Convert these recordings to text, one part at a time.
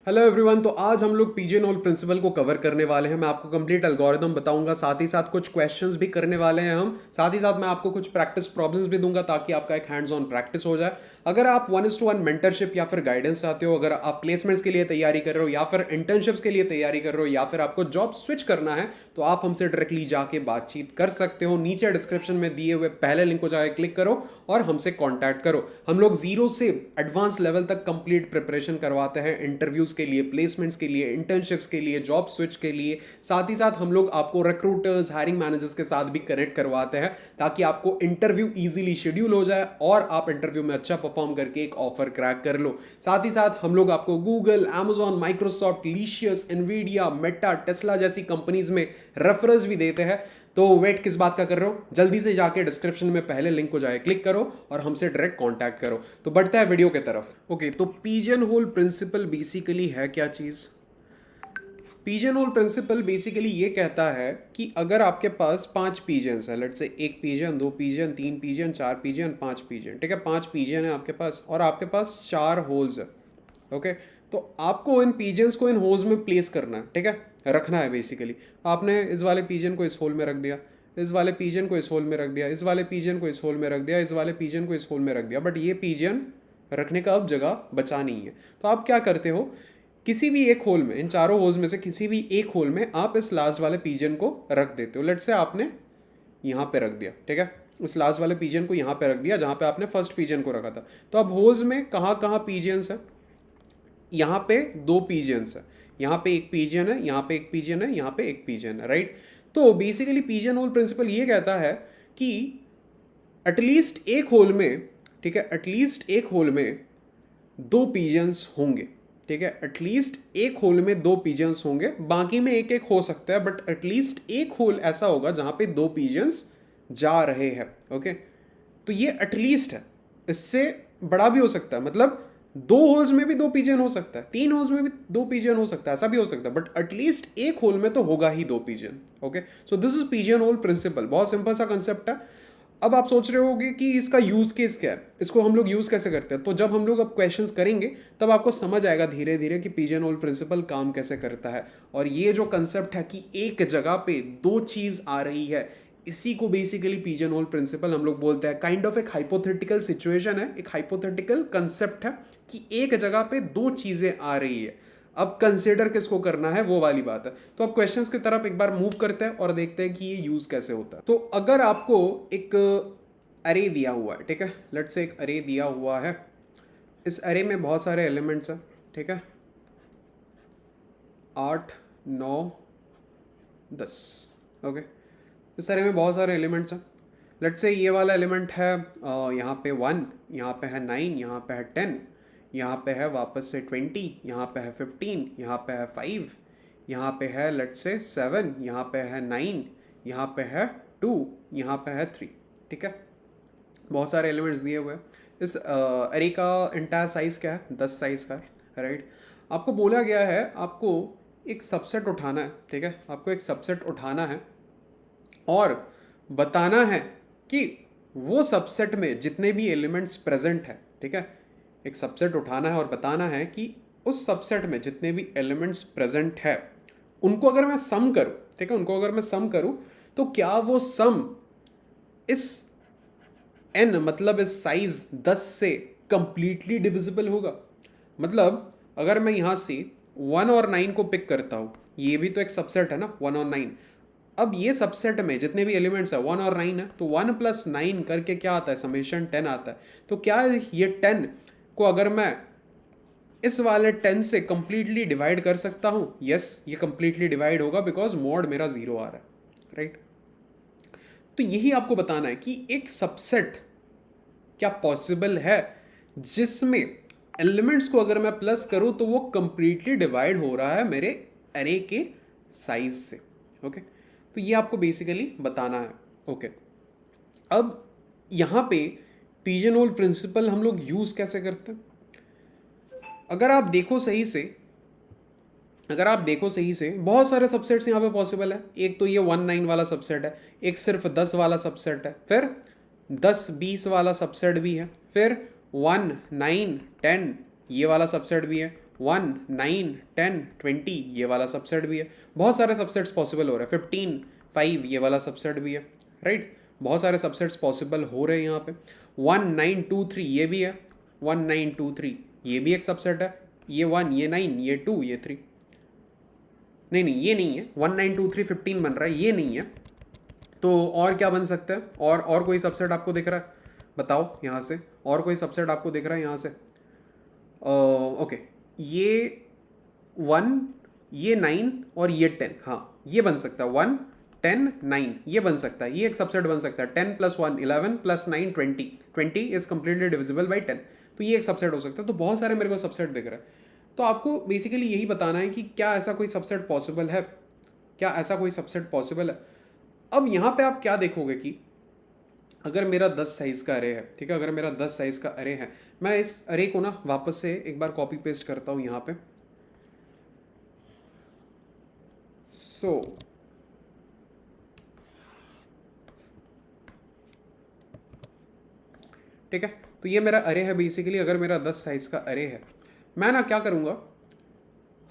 Hello everyone. तो आज हम लोग पिजनहोल प्रिंसिपल को कवर करने वाले हैं। मैं आपको कंप्लीट एल्गोरिदम बताऊंगा, साथ ही साथ कुछ क्वेश्चंस भी करने वाले हैं हम। साथ ही साथ मैं आपको कुछ प्रैक्टिस प्रॉब्लम्स भी दूंगा ताकि आपका एक हैंड्स ऑन प्रैक्टिस हो जाए। अगर आप 1:1 मेंटरशिप या फिर गाइडेंस चाहते हो, अगर आप प्लेसमेंट्स के लिए तैयारी कर रहे हो या फिर इंटर्नशिप्स के लिए तैयारी कर रहे हो या फिर आपको जॉब स्विच करना है, तो आप हमसे डायरेक्टली जाके बातचीत कर सकते हो। नीचे डिस्क्रिप्शन में दिए हुए पहले लिंक को जाकर क्लिक करो और हमसे कॉन्टैक्ट करो। हम लोग जीरो से एडवांस लेवल तक कंप्लीट प्रिपरेशन करवाते हैं इंटरव्यूज के लिए, प्लेसमेंट्स के लिए, इंटर्नशिप्स के लिए, जॉब स्विच के लिए। साथ ही साथ हम लोग आपको रिक्रूटर्स, हायरिंग मैनेजर्स के साथ भी कनेक्ट करवाते हैं ताकि आपको इंटरव्यू इजीली शेड्यूल हो जाए और आप इंटरव्यू में अच्छा परफॉर्म करके एक ऑफर क्रैक कर लो। साथ ही साथ हम लोग आपको Google, Amazon, Microsoft, Licious, Nvidia, Meta, Tesla जैसी कंपनीज में रेफरल्स भी देते हैं। तो वेट किस बात का कर रहे हो, जल्दी से जाके डिस्क्रिप्शन में पहले लिंक को जाके क्लिक करो और हमसे डायरेक्ट कांटेक्ट करो। तो बढ़ता है वीडियो के तरफ। ओके, तो पिजन होल प्रिंसिपल बेसिकली है क्या चीज? पिजन होल प्रिंसिपल बेसिकली ये कहता है कि अगर आपके पास 5 पिजन्स है, let's say 1 pigeon, 2 pigeon, 3 pigeon, 4 pigeon, 5 pigeon, ठीक है, 5 पिजन है आपके पास और आपके पास 4 होल्स है। ओके, तो आपको इन पिजन्स को इन होल्स में प्लेस करना है, ठीक है, रखना है। बेसिकली आपने इस वाले पिजन को इस होल में रख दिया, इस वाले पिजन को इस होल में रख दिया, इस वाले पिजन को इस होल में रख दिया, इस वाले पिजन को इस होल में रख दिया, बट ये पिजन रखने का अब जगह बचा नहीं है। तो आप क्या करते हो, किसी भी एक होल में, इन चारों होल्स में से किसी भी एक होल में आप इस लास्ट वाले पिजन को रख देते हो। लेट से आपने यहाँ पे रख दिया, ठीक है, इस लास्ट वाले पिजन को यहाँ पे रख दिया जहाँ पे आपने फर्स्ट पिजन को रखा था। तो अब होल्स में कहाँ कहाँ पिजन्स है? यहाँ पे 2 पिजन्स है, यहाँ पे 1 पिजन है, यहाँ पे 1 पिजन है, यहाँ पे 1 पिजन है, राइट। तो बेसिकली पिजन होल प्रिंसिपल ये कहता है कि एटलीस्ट एक होल में, ठीक है, एटलीस्ट एक होल में 2 पिजन्स होंगे, ठीक है, एटलीस्ट एक होल में 2 पिजन्स होंगे। बाकी में एक एक हो सकता है, बट एटलीस्ट एक होल ऐसा होगा जहां पे 2 पिजन्स जा रहे हैं। ओके, तो ये एटलीस्ट है, इससे बड़ा भी हो सकता है। मतलब 2 होल्स में भी 2 पिजन हो सकता है, 3 होल्स में भी 2 पिजन हो सकता है, ऐसा भी हो सकता है, बट एटलीस्ट एक होल में तो होगा ही 2 pigeon. Okay, so this is pigeon hole principle. बहुत सिंपल सा कंसेप्ट है। अब आप सोच रहे होगे कि इसका यूज केस क्या है, इसको हम लोग यूज कैसे करते हैं। तो जब हम लोग अब क्वेश्चंस करेंगे तब आपको समझ आएगा धीरे धीरे कि पिजन होल प्रिंसिपल काम कैसे करता है। और ये जो कंसेप्ट है कि एक जगह पे 2 चीज आ रही है, इसी को बेसिकली पिजन होल प्रिंसिपल हम लोग बोलते हैं। काइंड ऑफ एक हाइपोथेटिकल सिचुएशन है, एक हाइपोथेटिकल कंसेप्ट है कि एक जगह पे 2 चीजें आ रही है। अब कंसिडर किसको करना है वो वाली बात है। तो अब क्वेश्चंस की तरफ एक बार मूव करते हैं और देखते हैं कि ये यूज कैसे होता है। तो अगर आपको एक अरे दिया हुआ है, ठीक है, लेट्स से एक अरे दिया हुआ है, इस अरे में बहुत सारे एलिमेंट्स हैं, ठीक है, 8, 9, 10। ओके, इस अरे में बहुत सारे एलिमेंट्स हैं। लेट्स से ये वाला एलिमेंट है यहाँ पे 1, यहाँ पे है 9, यहाँ पे है 10, यहाँ पे है वापस से 20, यहाँ पे है 15, यहाँ पे है 5, यहाँ पे है लेट्स से 7, यहाँ पे है 9, यहाँ पे है 2, यहाँ पे है 3, ठीक है। बहुत सारे एलिमेंट्स दिए हुए हैं। इस अरे का इंटायर साइज क्या है? 10 साइज का है, राइट। आपको बोला गया है आपको एक सबसेट उठाना है, ठीक है, आपको एक सबसेट उठाना है और बताना है कि वो सबसेट में जितने भी एलिमेंट्स प्रेजेंट है, ठीक है, एक सबसेट उठाना है और बताना है कि उस सबसेट में जितने भी एलिमेंट्स प्रेजेंट है उनको अगर मैं सम करूं, ठीक है, उनको अगर मैं सम करूं तो क्या वो सम इस n मतलब इस साइज 10 से कंप्लीटली डिविजिबल होगा। मतलब अगर मैं यहां से 1 और 9 को पिक करता हूं, ये भी तो एक सबसेट है ना, 1 और 9। अब ये सबसेट में जितने भी एलिमेंट्स है 1 और 9 है, तो 1 + 9 करके क्या आता है, समेशन 10 आता है। तो क्या ये 10 को अगर मैं इस वाले 10 से कंप्लीटली डिवाइड कर सकता हूं? यस, ये कंप्लीटली डिवाइड होगा बिकॉज मॉड मेरा 0 आ रहा है, राइट। तो यही आपको बताना है कि एक सबसेट क्या पॉसिबल है जिसमें एलिमेंट्स को अगर मैं प्लस करूं तो वो कंप्लीटली डिवाइड हो रहा है मेरे अरे के साइज से। ओके, तो ये आपको बेसिकली बताना है। ओके, अब यहां पे पिजन होल प्रिंसिपल हम लोग यूज कैसे करते हैं? अगर आप देखो सही से, अगर आप देखो सही से, बहुत सारे सबसेट्स यहाँ पे पॉसिबल है। एक तो ये 1, 9 वाला सबसेट है, एक सिर्फ 10 वाला सबसेट है, फिर 10, 20 वाला सबसेट भी है, फिर 1, 9, 10 ये वाला सबसेट भी है, 1 9 10 20 ये वाला सबसेट भी है। बहुत सारे सबसेट्स पॉसिबल हो रहे हैं। 15 5 ये वाला सबसेट भी है, राइट। बहुत सारे सबसेट्स पॉसिबल हो रहे हैं यहाँ पे। 1 9 2 3 ये भी है। 1 9 2 3 ये भी एक सबसेट है। ये 1 ये 9 ये 2 ये 3, नहीं नहीं ये नहीं है। 1 9 2 3 15 बन रहा है, ये नहीं है। तो और क्या बन सकता है? और कोई सबसेट आपको दिख रहा है? बताओ यहाँ से, और कोई सबसेट आपको दिख रहा है यहाँ से? ओके, ये 1 ये 9 और ये 10, हाँ ये बन सकता है। 1 10 9 ये बन सकता है, ये एक सबसेट बन सकता है। 10 + 1 11 + 9 20, 20 इज कंप्लीटली डिविजिबल बाई 10, तो ये एक सबसेट हो सकता है। तो बहुत सारे मेरे को सबसेट दिख रहे हैं। तो आपको बेसिकली यही बताना है कि क्या ऐसा कोई सबसेट पॉसिबल है, क्या ऐसा कोई सबसेट पॉसिबल है। अब यहाँ पे आप क्या देखोगे कि अगर मेरा 10 साइज़ का अरे है, ठीक है, अगर मेरा 10 साइज़ का अरे है, मैं इस अरे को ना वापस से एक बार कॉपी पेस्ट करता हूँ यहाँ पे। सो ठीक है, तो ये मेरा अरे है बेसिकली। अगर मेरा 10 साइज़ का अरे है, मैं ना क्या करूँगा,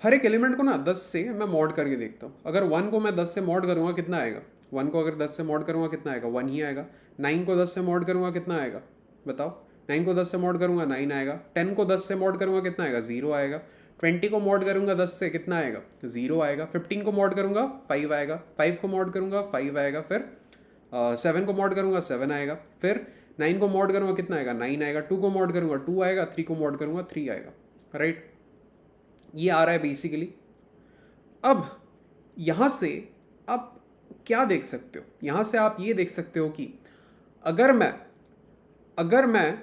हर एक एलिमेंट को ना 10 से मैं मॉड करके देखता हूँ। अगर 1 को मैं 10 से मॉड करूँगा कितना आएगा? 1 को अगर 10 से मॉड करूँगा कितना आएगा? 1 ही आएगा। 9 को 10 से मॉड करूँगा कितना आएगा? बताओ। 9 को 10 से मॉड करूँगा 9 आएगा। 10 को 10 से मॉड करूँगा कितना आएगा? 0 आएगा। 20 को मॉड करूँगा 10 से कितना आएगा? 0 आएगा। 15 को मॉड करूँगा 5 आएगा। 5 को मॉड करूँगा 5 आएगा। फिर 7 को मॉड करूँगा 7 आएगा। फिर 9 को मॉड करूँगा कितना आएगा? 9 आएगा। 2 को मॉड करूँगा 2 आएगा। 3 को मॉड करूँगा 3 आएगा, राइट। ये आ रहा है बेसिकली। अब यहाँ से आप क्या देख सकते हो? यहाँ से आप ये देख सकते हो कि अगर मैं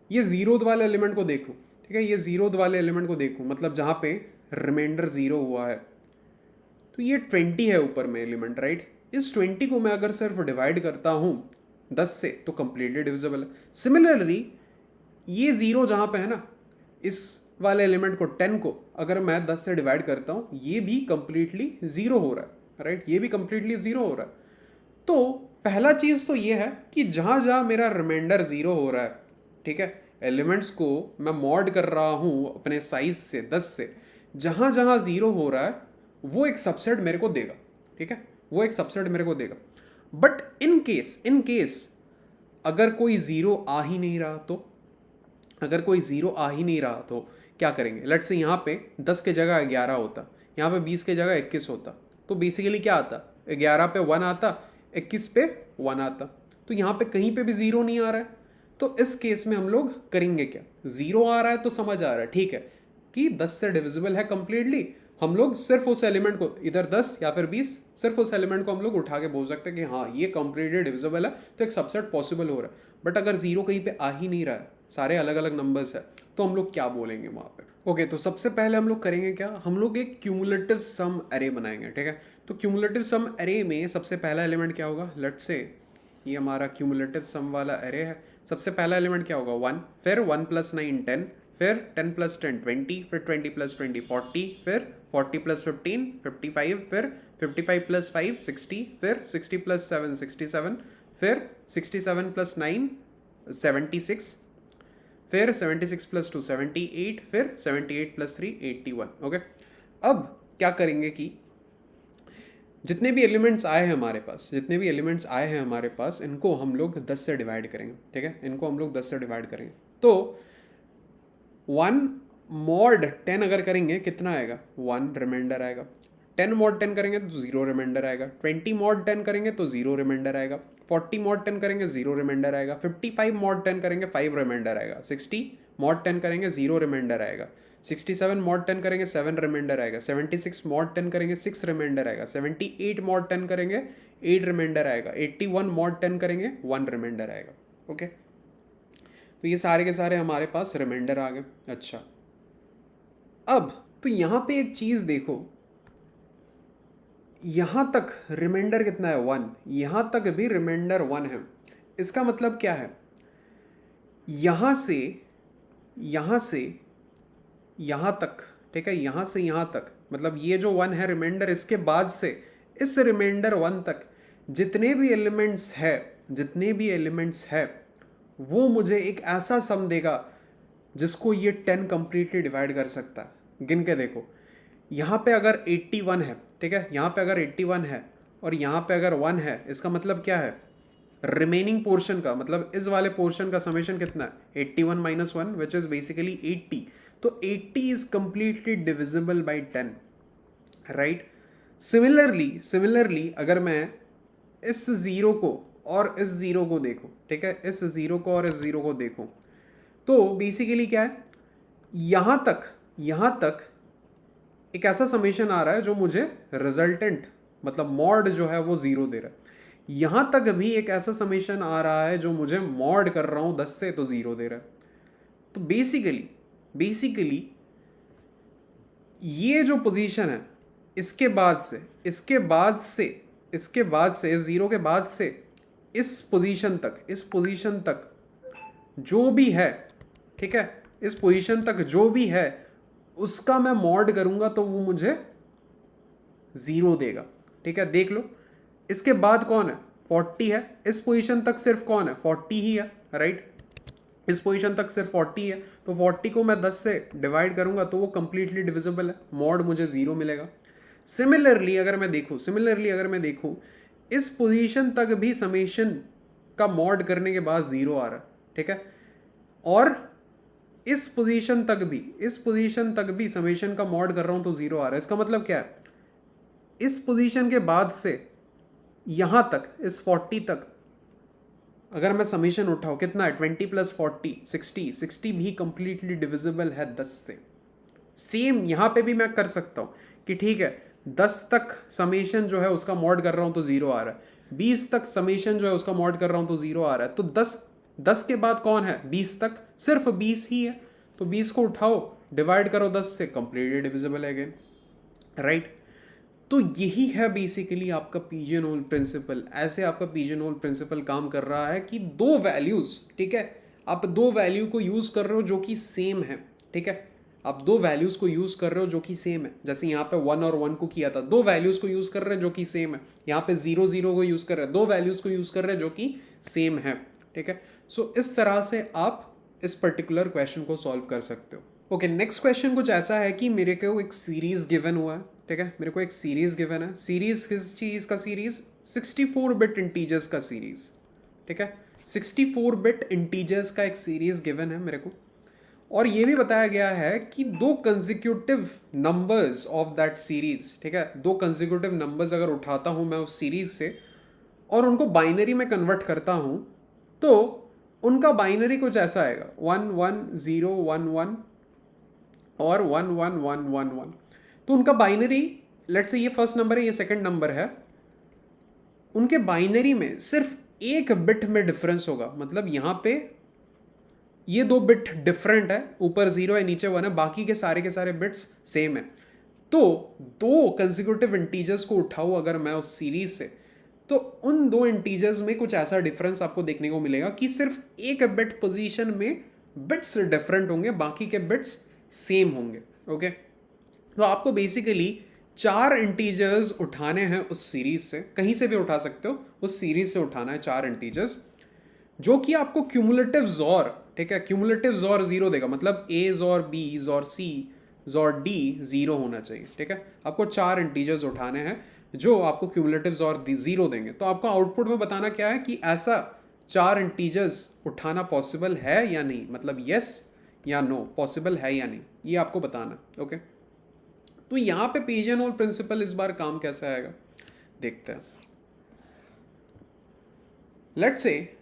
ये जीरोथ वाले एलिमेंट को देखूं, ठीक है, ये जीरोथ वाले एलिमेंट को देखूं, मतलब जहाँ पे रिमाइंडर 0 हुआ है, तो ये 20 है ऊपर में एलिमेंट, राइट। इस 20 को मैं अगर सिर्फ डिवाइड करता हूँ 10 से तो कंप्लीटली डिविजिबल है। सिमिलरली ये 0 जहाँ पे है ना, इस वाले एलिमेंट को 10 को अगर मैं 10 से डिवाइड करता हूँ, ये भी कंप्लीटली 0 हो रहा है, राइट। ये भी कंप्लीटली 0 हो रहा है। तो पहला चीज़ तो ये है कि जहाँ जहाँ मेरा रिमाइंडर 0 हो रहा है, ठीक है, एलिमेंट्स को मैं मॉड कर रहा हूँ अपने साइज से 10 से, जहाँ जहाँ 0 हो रहा है वो एक सबसेट मेरे को देगा, ठीक है, वो एक सबसेट मेरे को देगा। बट इन केस अगर कोई 0 आ ही नहीं रहा तो, अगर कोई 0 आ ही नहीं रहा तो क्या करेंगे? लेट्स से यहाँ पे 10 के जगह 11 होता, यहाँ पे 20 के जगह 21 होता, तो बेसिकली क्या आता? 11 पे 1 आता, 21 पे 1 आता। तो यहाँ पे कहीं पे भी 0 नहीं आ रहा है। तो इस केस में हम लोग करेंगे क्या? 0 आ रहा है तो समझ आ रहा है, ठीक है, कि 10 से डिविजिबल है कंप्लीटली। हम लोग सिर्फ उस एलिमेंट को, इधर 10 या फिर 20, सिर्फ उस एलिमेंट को हम लोग उठा के बोल सकते हैं कि हाँ ये कंप्लीटली डिविजिबल है, तो एक सबसेट पॉसिबल हो रहा है। बट अगर 0 कहीं पे आ ही नहीं रहा है, सारे अलग अलग नंबर्स है, तो हम लोग क्या बोलेंगे वहाँ पे? ओके, तो सबसे पहले हम लोग करेंगे क्या, हम लोग एक क्यूमुलेटिव सम अरे बनाएंगे, ठीक है। तो क्यूमुलेटिव सम अरे में सबसे पहला एलिमेंट क्या होगा? लेट्स से ये हमारा क्यूमुलेटिव सम वाला अरे है। सबसे पहला एलिमेंट क्या होगा? 1, फिर 1 + 9 10, फिर 10 + 10 20, फिर 20 + 20 40, फिर 40 + 15 55, फिर 55 + 5 60, फिर 60 + 7 67, फिर 67 + 9 76, फिर 76 + 2 78, फिर 78 + 3 81। ओके, अब क्या करेंगे कि जितने भी एलिमेंट्स आए हैं हमारे पास, जितने भी एलिमेंट्स आए हैं हमारे पास, इनको हम लोग 10 से डिवाइड करेंगे, ठीक है, इनको हम लोग 10 से डिवाइड करेंगे। तो 1 mod 10 अगर करेंगे कितना आएगा? 1 रिमाइंडर आएगा। 10 mod 10 करेंगे तो 0 रिमाइंडर आएगा। 20 mod 10 करेंगे तो 0 रिमाइंडर आएगा। 40 mod 10 करेंगे 0 रिमाइंडर आएगा। 55 mod 10 करेंगे 5 रिमाइंडर आएगा। 60 mod 10 करेंगे 0 रिमाइंडर आएगा। 67 mod 10 करेंगे 7 रिमाइंडर आएगा। 76 mod 10 करेंगे 6 रिमाइंडर आएगा। 78 mod 10 करेंगे 8 रिमाइंडर आएगा। 81 mod 10 करेंगे 1 रिमाइंडर आएगा। ओके, तो ये सारे के सारे हमारे पास रिमाइंडर आ गए। अच्छा, अब तो यहाँ पे एक चीज़ देखो, यहाँ तक रिमाइंडर कितना है? 1। यहाँ तक भी रिमाइंडर 1 है। इसका मतलब क्या है? यहाँ से यहाँ तक, ठीक है, यहाँ से यहाँ तक, मतलब ये जो 1 है रिमाइंडर, इसके बाद से इस रिमाइंडर 1 तक जितने भी एलिमेंट्स है वो मुझे एक ऐसा सम देगा जिसको ये 10 कंप्लीटली डिवाइड कर सकता है। गिन के देखो, यहाँ पे अगर 81 है, ठीक है, यहाँ पे अगर 81 है और यहाँ पे अगर 1 है, इसका मतलब क्या है, रिमेनिंग पोर्शन का मतलब इस वाले पोर्शन का समेशन कितना है, 81 माइनस 1 विच इज बेसिकली 80। तो 80 is completely divisible by 10, right. Similarly अगर मैं इस जीरो को और इस जीरो को देखूं, ठीक है, इस जीरो को और इस जीरो को देखूं, तो बेसिकली क्या है, यहां तक एक ऐसा समेशन आ रहा है जो मुझे रिजल्टेंट मतलब मॉड जो है वो जीरो दे रहा है। यहां तक भी एक ऐसा समेशन आ रहा है जो मुझे मॉड कर रहा हूं 10 से तो जीरो दे रहा है। तो बेसिकली ये जो पोजीशन है, इसके बाद से इस जीरो के बाद से इस पोजीशन तक जो भी है, ठीक है, इस पोजीशन तक जो भी है उसका मैं मॉड करूंगा तो वो मुझे जीरो देगा, ठीक है। देख लो, इसके बाद कौन है, 40 है, इस पोजीशन तक सिर्फ कौन है, 40 ही है, राइट। इस पोजीशन तक सिर्फ 40 है, तो 40 को मैं 10 से डिवाइड करूंगा तो वो कंप्लीटली डिविजिबल है, मॉड मुझे जीरो मिलेगा। सिमिलरली अगर मैं देखूं इस पोजीशन तक भी समेशन का मॉड करने के बाद जीरो आ रहा है, ठीक है, और इस पोजीशन तक भी समेशन का मॉड कर रहा हूं तो जीरो आ रहा है। इसका मतलब क्या है, इस पोजीशन के बाद से यहां तक इस 40 तक अगर मैं समेशन उठाऊं, कितना है, 20 प्लस 40 60 भी कंप्लीटली डिविजिबल है 10 से। सेम यहां पे भी मैं कर सकता हूं कि ठीक है 10 तक समेशन जो है उसका मॉड कर रहा हूं तो जीरो आ रहा है, 20 तक समेशन जो है उसका मॉड कर रहा हूं तो जीरो आ रहा है। तो 10 के बाद कौन है, 20 तक, सिर्फ 20 ही है, तो 20 को उठाओ डिवाइड करो 10 से, कंप्लीटली डिविजिबल है अगेन, राइट। तो यही है बेसिकली आपका पिजनहोल प्रिंसिपल। ऐसे आपका पिजनहोल प्रिंसिपल काम कर रहा है कि दो वैल्यूज, ठीक है, आप दो वैल्यू को यूज कर रहे हो जो कि सेम है, ठीक है, आप दो वैल्यूज को यूज कर रहे हो जो कि सेम है। जैसे यहाँ पे 1 और 1 को किया था, दो वैल्यूज को यूज कर रहे हैं जो कि सेम है। यहाँ पे 0 0 को यूज कर रहे हैं, दो वैल्यूज को यूज कर रहे हैं जो कि सेम है, ठीक है। सो इस तरह से आप इस पर्टिकुलर क्वेश्चन को सॉल्व कर सकते हो। ओके, नेक्स्ट क्वेश्चन कुछ ऐसा है कि मेरे को एक सीरीज गिवन हुआ है, ठीक है, मेरे को एक सीरीज गिवन है। सीरीज किस चीज का, सीरीज 64 बिट इंटीजर्स का सीरीज, ठीक है, 64 बिट इंटीजर्स का एक सीरीज गिवन है मेरे को। और ये भी बताया गया है कि दो consecutive numbers of that series, ठीक है, दो कंसेक्यूटिव नंबर्स अगर उठाता हूं मैं उस सीरीज से और उनको बाइनरी में कन्वर्ट करता हूं तो उनका बाइनरी कुछ ऐसा आएगा, 1 1 0 1 1 और 1 1 1 1 1। तो उनका बाइनरी, लेट्स से ये फर्स्ट नंबर है, ये सेकंड नंबर है, उनके बाइनरी में सिर्फ एक बिट में डिफरेंस होगा। मतलब यहां पे ये दो बिट डिफरेंट है, ऊपर 0 है नीचे 1 है, बाकी के सारे बिट्स सेम है। तो दो कंसेक्यूटिव इंटीजर्स को उठाऊं अगर मैं उस सीरीज से, तो उन दो इंटीजर्स में कुछ ऐसा डिफरेंस आपको देखने को मिलेगा कि सिर्फ एक बिट पोजीशन में बिट्स डिफरेंट होंगे, बाकी के बिट्स सेम होंगे, ओके। तो आपको बेसिकली 4 इंटीजर्स उठाने हैं उस सीरीज से, कहीं से भी उठा सकते हो, उस सीरीज से उठाना है 4 इंटीजर्स जो कि आपको क्यूमुलेटिव ज़ॉर, ठीक है, क्यूमुलेटिव ज़ॉर 0 देगा। मतलब a ज़ॉर b ज़ॉर c ज़ॉर d 0 होना चाहिए, ठीक है। आपको 4 इंटीजर्स उठाने हैं जो आपको क्यूमुलेटिव ज़ॉर 0 देंगे। तो आपको आउटपुट में बताना क्या है कि ऐसा 4 इंटीजर्स उठाना पॉसिबल है या नहीं, मतलब यस या नो, पॉसिबल है या नहीं, ये आपको बताना, ओके। तो यहां पे पिजनहोल प्रिंसिपल इस बार काम कैसा आएगा देखते हैं। लेट्स से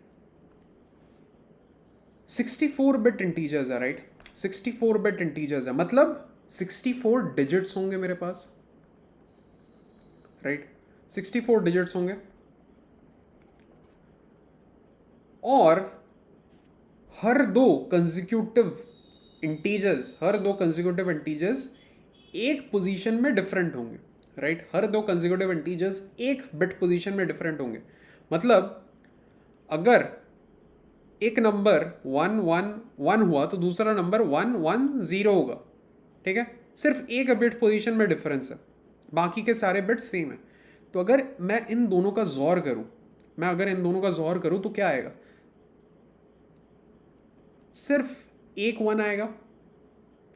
64 बिट इंटीजर्स है, राइट, 64 बिट इंटीजर्स है, मतलब 64 डिजिट्स होंगे मेरे पास, राइट, 64 डिजिट्स होंगे और हर दो कंसेक्यूटिव इंटीजर्स एक पोजीशन में डिफरेंट होंगे, राइट, हर दो कंसेक्यूटिव इंटीजर्स एक बिट पोजीशन में डिफरेंट होंगे। मतलब अगर एक नंबर 1 1 1 हुआ तो दूसरा नंबर 1 1 0 होगा, ठीक है, सिर्फ एक बिट पोजीशन में डिफरेंस है, बाकी के सारे बिट सेम है। तो अगर मैं इन दोनों का ज़ोर करूं तो क्या आएगा, सिर्फ एक वन आएगा,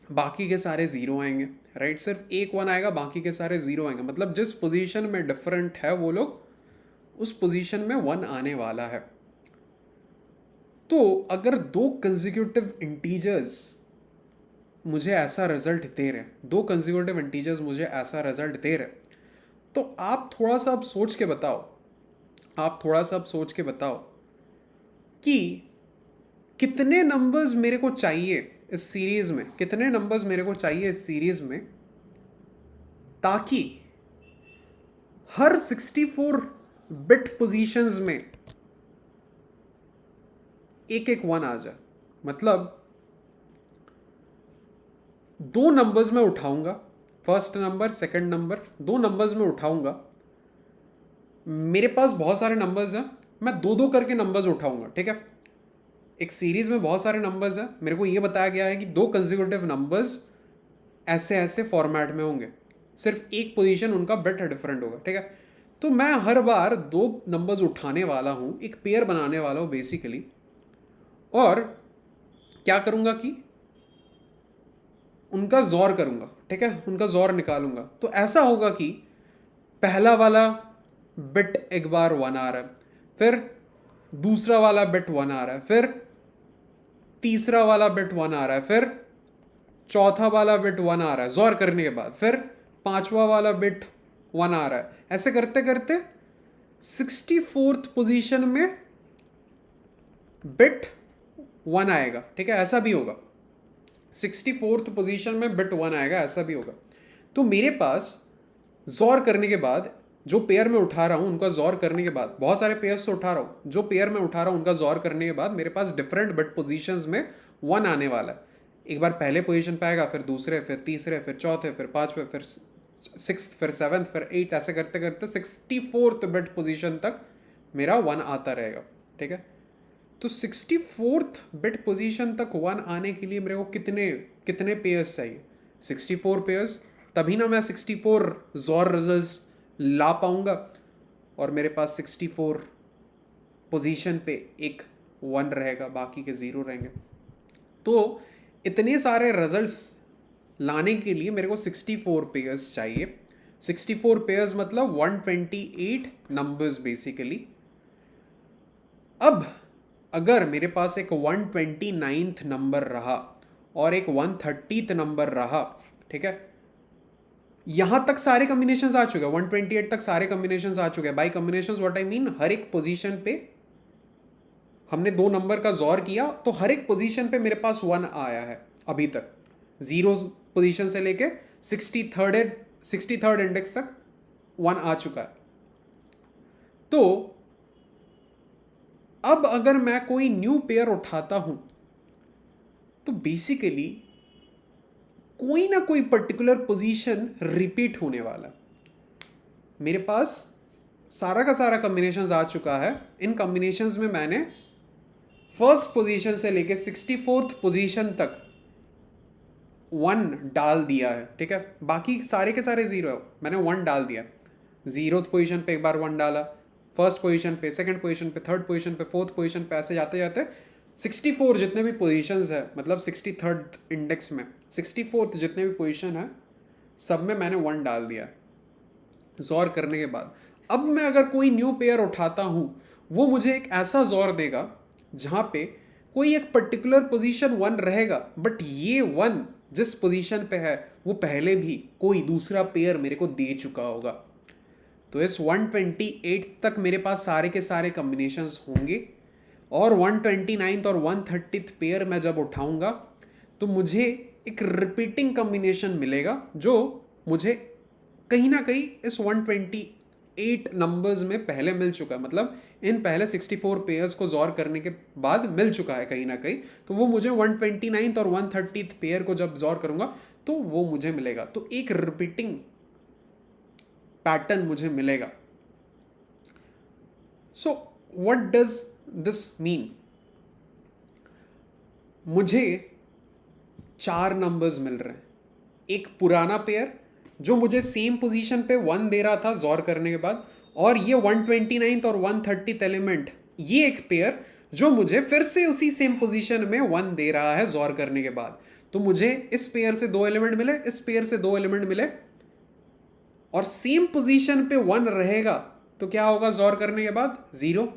बाकी के सारे ज़ीरो आएंगे, राइट। सिर्फ एक वन आएगा, बाकी के सारे ज़ीरो आएंगे, मतलब जिस पोजीशन में डिफरेंट है वो लोग उस पोजीशन में वन आने वाला है। तो अगर दो कंसेक्यूटिव इंटीजर्स मुझे ऐसा रिजल्ट दे रहे हैं, दो कंसेक्यूटिव इंटीजर्स मुझे ऐसा रिजल्ट दे रहे हैं, तो आप थोड़ा सा अब सोच के बताओ, आप थोड़ा सा अब सोच के बताओ कि कितने नंबर्स मेरे को चाहिए इस सीरीज में, कितने नंबर्स मेरे को चाहिए इस सीरीज में ताकि हर 64 बिट पोजीशंस में एक एक वन आ जाए। मतलब दो नंबर्स में उठाऊंगा, फर्स्ट नंबर सेकंड नंबर, दो नंबर्स में उठाऊंगा, मेरे पास बहुत सारे नंबर्स हैं, मैं दो दो करके नंबर्स उठाऊंगा, ठीक है। एक सीरीज में बहुत सारे नंबर्स हैं, मेरे को ये बताया गया है कि दो कंसेक्यूटिव नंबर्स ऐसे ऐसे फॉर्मेट में होंगे, सिर्फ एक पोजीशन उनका बिट डिफरेंट होगा, ठीक है। तो मैं हर बार दो नंबर्स उठाने वाला हूँ, एक पेयर बनाने वाला हूँ बेसिकली, और क्या करूँगा कि उनका जोर करूँगा, ठीक है, उनका जोर निकालूंगा। तो ऐसा होगा कि पहला वाला बिट एक बार वन आ रहा है, फिर दूसरा वाला बिट वन आ रहा है, फिर तीसरा वाला बिट वन आ रहा है, फिर चौथा वाला बिट वन आ रहा है जोर करने के बाद, फिर पांचवा वाला बिट वन आ रहा है। ऐसे करते करते 64th पोजीशन में बिट वन आएगा, ठीक है, ऐसा भी होगा। 64th पोजीशन में बिट वन आएगा, ऐसा भी होगा। तो मेरे पास जोर करने के बाद जो पेयर में उठा रहा हूं उनका जोर करने के बाद, बहुत सारे पेयर्स से उठा रहा हूं, जो पेयर में उठा रहा हूं उनका जोर करने के बाद मेरे पास डिफरेंट बिट पोजीशंस में वन आने वाला है। एक बार पहले पोजीशन पे आएगा, फिर दूसरे, फिर तीसरे, फिर चौथे, फिर पांचवे, फिर सिक्स्थ, फिर सेवन्थ, फिर एट, ऐसे करते करते 64th बिट पोजीशन तक मेरा वन आता रहेगा, ठीक है। तो 64th बिट पोजीशन तक वन आने के लिए मेरे को कितने कितने पेयर्स चाहिए? 64 पेयर्स, तभी ना मैं 64 जोर रिजल्ट्स ला पाऊंगा और मेरे पास 64 पोजीशन पे एक वन रहेगा, बाकी के ज़ीरो रहेंगे। तो इतने सारे रिजल्ट्स लाने के लिए मेरे को 64 पेयर्स चाहिए। 64 पेयर्स मतलब 128 नंबर्स बेसिकली। अब अगर मेरे पास एक 129th नंबर रहा और एक 130th नंबर रहा, ठीक है, यहां तक सारे कॉम्बिनेशंस आ चुके हैं, 128 तक सारे कॉम्बिनेशंस आ चुके हैं। By combinations what I mean, हर एक पोजीशन पे हमने दो नंबर का जोर किया तो हर एक पोजीशन पे मेरे पास वन आया है अभी तक, जीरो पोजीशन से लेके 63rd इंडेक्स तक वन आ चुका है। तो अब अगर मैं कोई न्यू पेयर उठाता हूं तो बेसिकली कोई ना कोई पर्टिकुलर पोजीशन रिपीट होने वाला है। मेरे पास सारा का सारा कॉम्बिनेशंस आ चुका है। इन कॉम्बिनेशंस में मैंने फर्स्ट पोजीशन से लेके 64th पोजीशन तक वन डाल दिया है, ठीक है। बाकी सारे के सारे जीरो है, मैंने वन डाल दिया। 0th पोजीशन पे एक बार वन डाला, फर्स्ट पोजीशन पे, सेकंड पोजीशन पे, थर्ड पोजीशन पे, फोर्थ पोजीशन पे, ऐसे जाते जाते 64 जितने भी पोजीशंस है, मतलब 63rd इंडेक्स में 64th जितने भी पोजीशन है सब में मैंने वन डाल दिया जोर करने के बाद। अब मैं अगर कोई न्यू पेयर उठाता हूं वो मुझे एक ऐसा जोर देगा जहां पे कोई एक पर्टिकुलर पोजीशन वन रहेगा, बट ये वन जिस पोजीशन पे है वो पहले भी कोई दूसरा पेयर मेरे को दे चुका होगा। तो इस 128 तक मेरे पास सारे के सारे कॉम्बिनेशंस होंगे और 129th और 130th पेयर मैं जब उठाऊंगा तो मुझे एक रिपीटिंग कॉम्बिनेशन मिलेगा जो मुझे कहीं ना कहीं इस 128 नंबर्स में पहले मिल चुका है। मतलब इन पहले 64 पेयर्स को जोर करने के बाद मिल चुका है कहीं ना कहीं, तो वो मुझे 129th और 130th पेयर को जब जोर करूंगा तो वो मुझे मिलेगा। तो एक रिपीटिंग पैटर्न मुझे मिलेगा। So what does this mean? मुझे 4 नंबर्स मिल रहे हैं। एक पुराना पेयर जो मुझे सेम पोजीशन पे वन दे रहा था जोर करने के बाद, और ये 129th और 130th एलिमेंट, ये एक पेयर जो मुझे फिर से उसी सेम पोजीशन में 1 दे रहा है जोर करने के बाद। तो मुझे इस पेयर से 2 एलिमेंट मिले, इस पेयर से 2 एलिमेंट मिले, और सेम पोजीशन पे 1 रहेगा तो क्या होगा जोर करने के बाद? 0।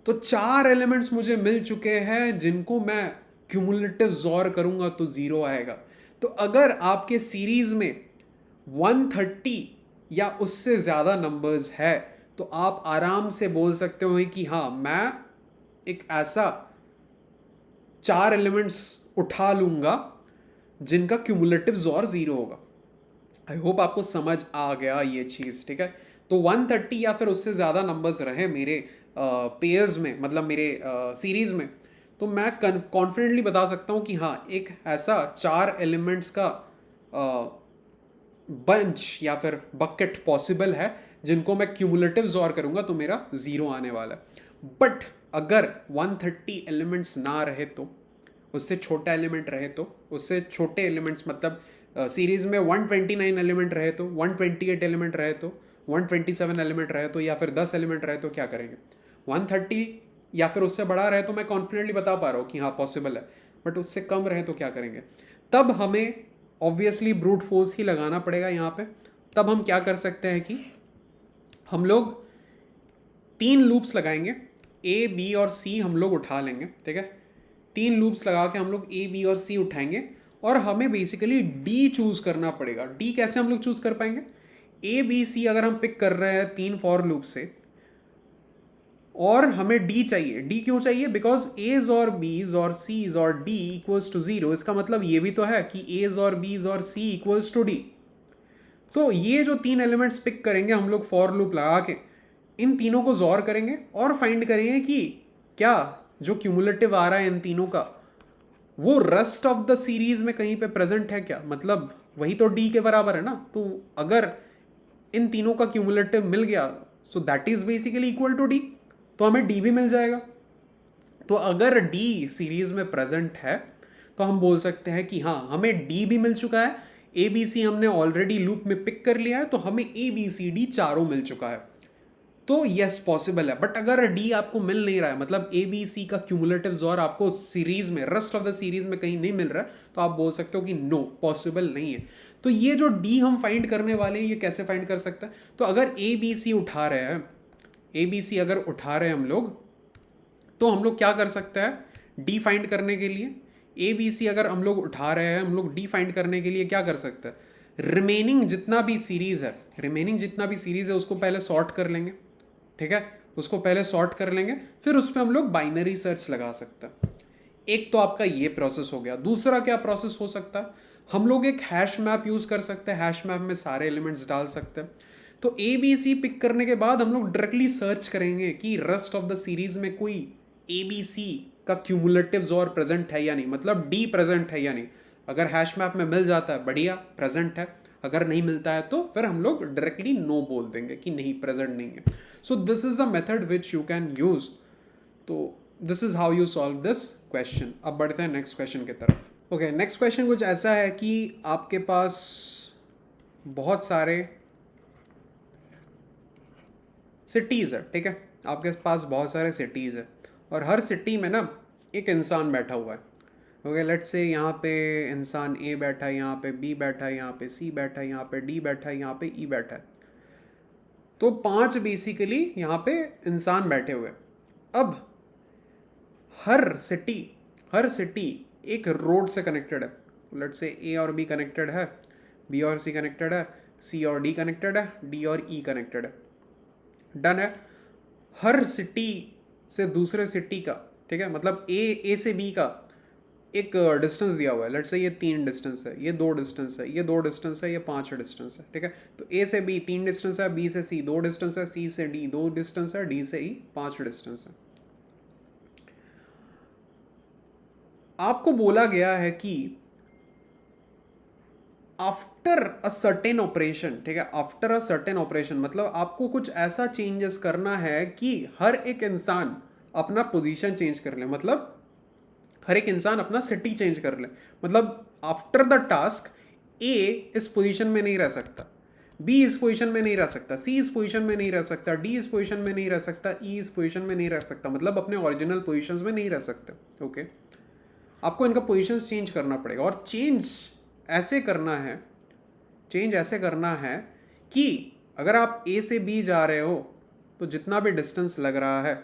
तो 4 एलिमेंट्स मुझे मिल चुके हैं जिनको मैं क्यूमुलेटिव जोर करूंगा तो 0 आएगा। तो अगर आपके सीरीज में 130 या उससे ज़्यादा नंबर्स है तो आप आराम से बोल सकते हो कि हाँ, मैं एक ऐसा 4 एलिमेंट्स उठा लूंगा जिनका क्यूमुलेटिव जोर 0 होगा। आई होप आपको समझ आ गया ये चीज़, ठीक है। तो 130 या फिर उससे ज़्यादा नंबर्स रहे मेरे पेयर्स में, मतलब मेरे सीरीज में, तो मैं कॉन्फिडेंटली बता सकता हूँ कि हाँ, एक ऐसा 4 एलिमेंट्स का बंच या फिर बकेट पॉसिबल है जिनको मैं क्यूमुलेटिव जोर करूंगा तो मेरा 0 आने वाला है। बट अगर 130 एलिमेंट्स ना रहे, तो उससे छोटा एलिमेंट रहे, तो उससे छोटे एलिमेंट्स मतलब सीरीज में 129 एलिमेंट रहे तो, 128 एलिमेंट रहे तो, 127 एलिमेंट रहे तो, या फिर 10 एलिमेंट रहे तो क्या करेंगे? 130 या फिर उससे बड़ा रहे तो मैं कॉन्फिडेंटली बता पा रहा हूँ कि हाँ पॉसिबल है, बट उससे कम रहे तो क्या करेंगे? तब हमें ऑब्वियसली ब्रूट फोर्स ही लगाना पड़ेगा यहाँ पे। तब हम क्या कर सकते हैं कि हम लोग 3 लूप्स लगाएंगे, ए बी और सी हम लोग उठा लेंगे, ठीक है। 3 लूप्स लगा के हम लोग ए बी और सी उठाएंगे, और हमें बेसिकली डी चूज करना पड़ेगा। डी कैसे हम लोग चूज कर पाएंगे? ए बी सी अगर हम पिक कर रहे हैं 3 फॉर लूप से, और हमें डी चाहिए। डी क्यों चाहिए? बिकॉज एज और बीज और सीज और डी इक्वल्स टू 0। इसका मतलब ये भी तो है कि एज और बीज और सी इक्वल्स टू डी। तो ये जो 3 एलिमेंट्स पिक करेंगे हम लोग फॉर लूप लगा के, इन तीनों को जोर करेंगे और फाइंड करेंगे कि क्या जो क्यूमुलेटिव आ रहा है इन तीनों का, वो रेस्ट ऑफ द सीरीज में कहीं पे प्रेजेंट है क्या। मतलब वही तो डी के बराबर है ना। तो अगर इन तीनों का क्यूमुलेटिव मिल गया, so that is basically equal to D, तो हमें डी भी मिल जाएगा। तो अगर डी सीरीज में प्रेजेंट है तो हम बोल सकते हैं कि हाँ, हमें डी भी मिल चुका है, ए बी सी हमने ऑलरेडी लूप में पिक कर लिया है, तो हमें ए बी सी डी चारों मिल चुका है। तो यस पॉसिबल है। बट अगर डी आपको मिल नहीं रहा है, मतलब ए बी सी का क्यूमुलेटिव जोर आपको सीरीज में, रेस्ट ऑफ द सीरीज में कहीं नहीं मिल रहा है, तो आप बोल सकते हो कि नो, पॉसिबल नहीं है। तो ये जो डी हम फाइंड करने वाले हैं, ये कैसे फाइंड कर सकते हैं? तो अगर ए बी सी उठा रहे हैं, ए बी सी अगर उठा रहे हैं हम लोग, तो हम लोग क्या कर सकते हैं डी फाइंड करने के लिए? ए बी सी अगर हम लोग उठा रहे हैं, हम लोग डी फाइंड करने के लिए क्या कर सकते हैं? रिमेनिंग जितना भी सीरीज है, उसको पहले सॉर्ट कर लेंगे, ठीक है। उसको पहले सॉर्ट कर लेंगे, फिर उस पर हम लोग बाइनरी सर्च लगा सकते हैं। एक तो आपका ये प्रोसेस हो गया। दूसरा क्या प्रोसेस हो सकता है? हम लोग एक हैश मैप यूज कर सकते हैं। हैश मैप में सारे एलिमेंट्स डाल सकते हैं। तो ए बी सी पिक करने के बाद हम लोग डायरेक्टली सर्च करेंगे कि रेस्ट ऑफ द सीरीज में कोई ए बी सी का क्यूमुलेटिव जोर प्रेजेंट है या नहीं, मतलब डी प्रेजेंट है या नहीं। अगर हैश मैप में मिल जाता है, बढ़िया, प्रेजेंट है। अगर नहीं मिलता है तो फिर हम लोग डायरेक्टली नो बोल देंगे कि नहीं, प्रेजेंट नहीं है। So this is a method which you can use. तो this is how you solve this question. अब बढ़ते हैं नेक्स्ट क्वेश्चन की तरफ। ओके, नेक्स्ट क्वेश्चन कुछ ऐसा है कि आपके पास बहुत सारे सिटीज़ है, ठीक है। आपके पास बहुत सारे सिटीज़ है, और हर सिटी में ना एक इंसान बैठा हुआ है। ओके, लेट्स से यहाँ पे इंसान ए बैठा है, यहाँ पे बी बैठा है, यहाँ पे सी बैठा है, यहाँ पे डी बैठा है, यहाँ पे ई बैठा है। तो 5 बेसिकली यहाँ पे इंसान बैठे हुए। अब हर सिटी एक रोड से कनेक्टेड है। लेट्स से ए और बी कनेक्टेड है, बी और सी कनेक्टेड है, सी और डी कनेक्टेड है, डी और ई कनेक्टेड है। डन है। हर सिटी से दूसरे सिटी का, ठीक है, मतलब ए से बी का एक डिस्टेंस दिया हुआ है। लेट्स से ये 3 डिस्टेंस है, ये 2 डिस्टेंस है, ये 2 डिस्टेंस है, ये 5 डिस्टेंस है, ठीक है। तो ए से बी 3 डिस्टेंस है, बी से सी 2 डिस्टेंस है, सी से डी 2 डिस्टेंस है, डी से ई 5 डिस्टेंस है। आपको बोला गया है कि आफ्टर अ सर्टेन ऑपरेशन, ठीक है, आफ्टर अ सर्टेन ऑपरेशन मतलब आपको कुछ ऐसा चेंजेस करना है कि हर एक इंसान अपना पोजीशन चेंज कर ले, मतलब हर एक इंसान अपना सिटी चेंज कर ले। मतलब आफ्टर द टास्क ए इस पोजीशन में नहीं रह सकता, बी इस पोजीशन में नहीं रह सकता, सी इस पोजीशन में नहीं रह सकता, डी इस पोजीशन में नहीं रह सकता, ई इस पोजीशन में नहीं रह सकता, मतलब अपने ओरिजिनल पोजीशंस में नहीं रह सकते। ओके, आपको इनका पोजीशंस चेंज करना पड़ेगा, और चेंज ऐसे करना है कि अगर आप ए से बी जा रहे हो तो जितना भी डिस्टेंस लग रहा है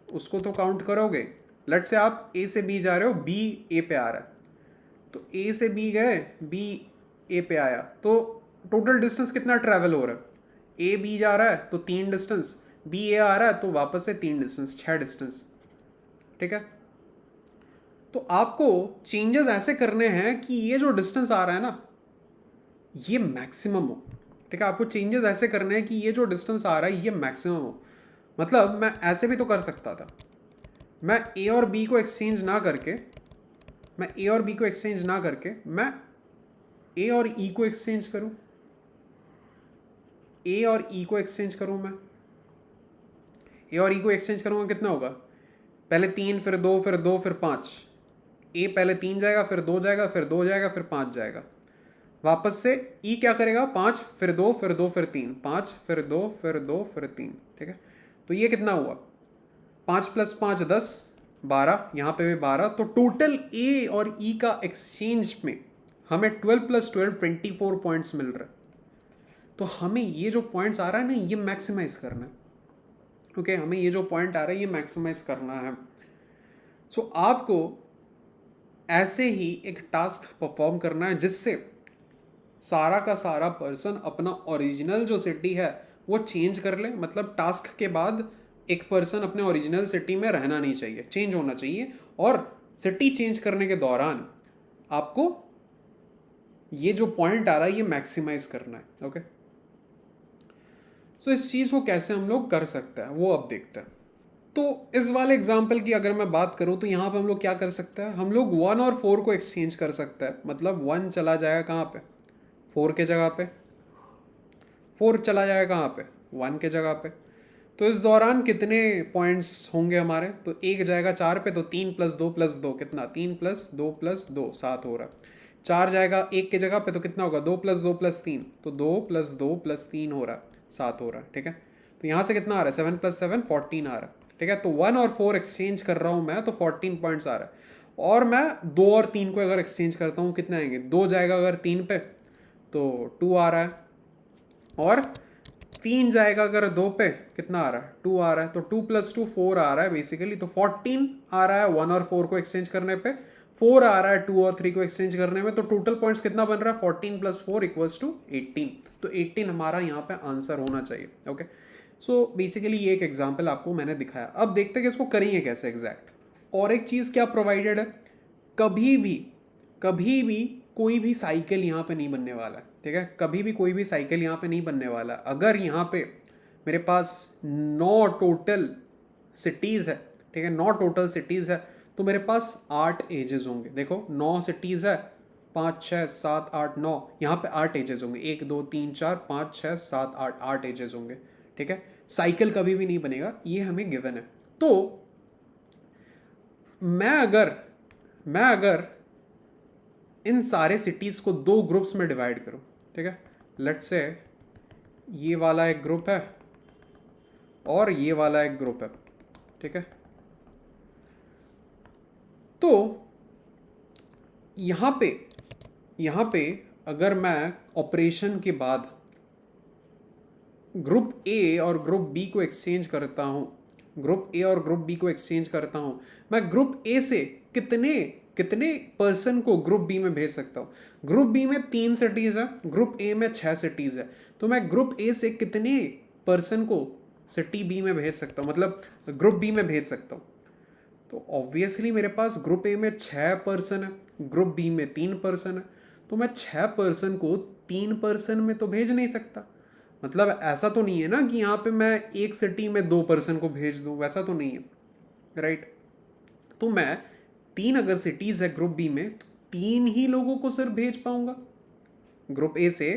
उसको तो काउंट करोगे। लेट्स से आप ए से बी जा रहे हो, बी ए पे आ रहा है, तो ए से बी गए, बी ए पे आया, तो टोटल डिस्टेंस कितना ट्रैवल हो रहा है? ए बी जा रहा है तो 3 डिस्टेंस, बी ए आ रहा है तो वापस से 3 डिस्टेंस, 6 डिस्टेंस। ठीक है, तो आपको चेंजेस ऐसे करने हैं कि ये जो डिस्टेंस आ रहा है ना ये मैक्सिमम हो। ठीक है, आपको चेंजेस ऐसे करने हैं कि ये जो डिस्टेंस आ रहा है ये मैक्सिमम हो। मतलब मैं ऐसे भी तो कर सकता था, मैं ए और बी को एक्सचेंज ना करके मैं ए और बी को एक्सचेंज ना करके मैं ए और ई को एक्सचेंज करूं, ए और ई को एक्सचेंज करूं, मैं ए और ई को एक्सचेंज करूंगा, कितना होगा? पहले 3, फिर 2, फिर 2, फिर 5। ए पहले 3 जाएगा, फिर 2 जाएगा, फिर 2 जाएगा, फिर 5 जाएगा। वापस से ई क्या करेगा? 5 फिर 2 फिर 2 फिर 3, 5 फिर 2 फिर 2 फिर 3। ठीक है, तो ये कितना हुआ? 5 + 5 10, 12, यहाँ पे भी 12। तो टोटल ए और ई का एक्सचेंज में हमें 12 + 12 24 पॉइंट्स मिल रहा है। तो हमें ये जो पॉइंट्स आ रहा है ना ये मैक्सिमाइज करना है। ओके, हमें ये जो पॉइंट आ रहा है ये मैक्सिमाइज करना है। सो आपको ऐसे ही एक टास्क परफॉर्म करना है जिससे सारा का सारा पर्सन अपना ओरिजिनल जो सिटी है वो चेंज कर ले। मतलब टास्क के बाद एक पर्सन अपने ओरिजिनल सिटी में रहना नहीं चाहिए, चेंज होना चाहिए, और सिटी चेंज करने के दौरान आपको ये जो पॉइंट आ रहा है ये मैक्सिमाइज करना है। ओके, सो इस चीज़ को कैसे हम लोग कर सकते हैं वो अब देखते हैं। तो इस वाले एग्जाम्पल की अगर मैं बात करूँ तो यहाँ पे हम लोग क्या कर सकते हैं? हम लोग 1 और 4 को एक्सचेंज कर सकते हैं। मतलब 1 चला जाएगा कहाँ पे? 4 के जगह पे। 4 चला जाएगा कहाँ पे? 1 के जगह पे। तो इस दौरान कितने पॉइंट्स होंगे हमारे? तो एक जाएगा 4 पे, तो 3 + 2 + 2 कितना? 3 + 2 + 2 7 हो रहा है। 4 जाएगा 1 के जगह पे तो कितना होगा? 2 + 2 + 3, तो 2 + 2 + 3 हो रहा है, 7 हो रहा है। ठीक है, तो यहाँ से कितना आ रहा है? 7 + 7 14 आ रहा है। ठीक है, तो 1 और 4 एक्सचेंज कर रहा हूँ मैं तो 14 पॉइंट्स आ रहा है। और मैं 2 और 3 को अगर एक्सचेंज करता हूँ कितने आएंगे? 2 जाएगा अगर 3 पे तो 2 आ रहा है, और 3 जाएगा अगर 2 पे कितना आ रहा है? 2 आ रहा है। तो 2 + 2 4 आ रहा है बेसिकली। तो 14 आ रहा है 1 और 4 को एक्सचेंज करने पे, 4 आ रहा है 2 और 3 को एक्सचेंज करने में। तो टोटल पॉइंट्स कितना बन रहा है? 14 + 4 = 18। तो 18 हमारा यहाँ पे आंसर होना चाहिए। ओके, सो बेसिकली ये एक एग्जाम्पल आपको मैंने दिखाया। अब देखते हैं कि इसको करेंगे कैसे एग्जैक्ट। और एक चीज़ क्या प्रोवाइडेड है, कभी भी कोई भी साइकिल यहाँ पे नहीं बनने वाला है। ठीक है, कभी भी कोई भी साइकिल यहाँ पे नहीं बनने वाला। अगर यहाँ पे मेरे पास 9 टोटल सिटीज़ है, ठीक है, 9 टोटल सिटीज़ है, तो मेरे पास 8 एजेस होंगे। देखो 9 सिटीज़ है, 5 6 7 8 9, यहाँ पे 8 एजेस होंगे। 1 2 3 4 5 6 7 8, 8 एजेस होंगे। ठीक है, साइकिल कभी भी नहीं बनेगा, ये हमें गिवन है। तो मैं अगर इन सारे सिटीज़ को 2 ग्रुप्स में डिवाइड करूं, ठीक है, लेट्स से ये वाला एक ग्रुप है और ये वाला एक ग्रुप है। ठीक है, तो यहाँ पे अगर मैं ऑपरेशन के बाद ग्रुप ए और ग्रुप बी को एक्सचेंज करता हूँ, मैं ग्रुप ए से कितने पर्सन को ग्रुप बी में भेज सकता हूँ? ग्रुप बी में 3 सिटीज़ है, ग्रुप ए में 6 सिटीज़ है। तो मैं ग्रुप ए से कितने पर्सन को सिटी बी में भेज सकता हूँ, मतलब ग्रुप बी में भेज सकता हूँ? तो ऑब्वियसली मेरे पास ग्रुप ए में 6 पर्सन है, ग्रुप बी में 3 पर्सन है, तो मैं 6 पर्सन को 3 पर्सन में तो भेज नहीं सकता। मतलब ऐसा तो नहीं है ना कि यहाँ पे मैं एक सिटी में 2 पर्सन को भेज दूँ, वैसा तो नहीं है, राइट। तो मैं 3 अगर सिटीज़ है ग्रुप बी में तो 3 ही लोगों को सिर्फ भेज पाऊंगा। ग्रुप ए से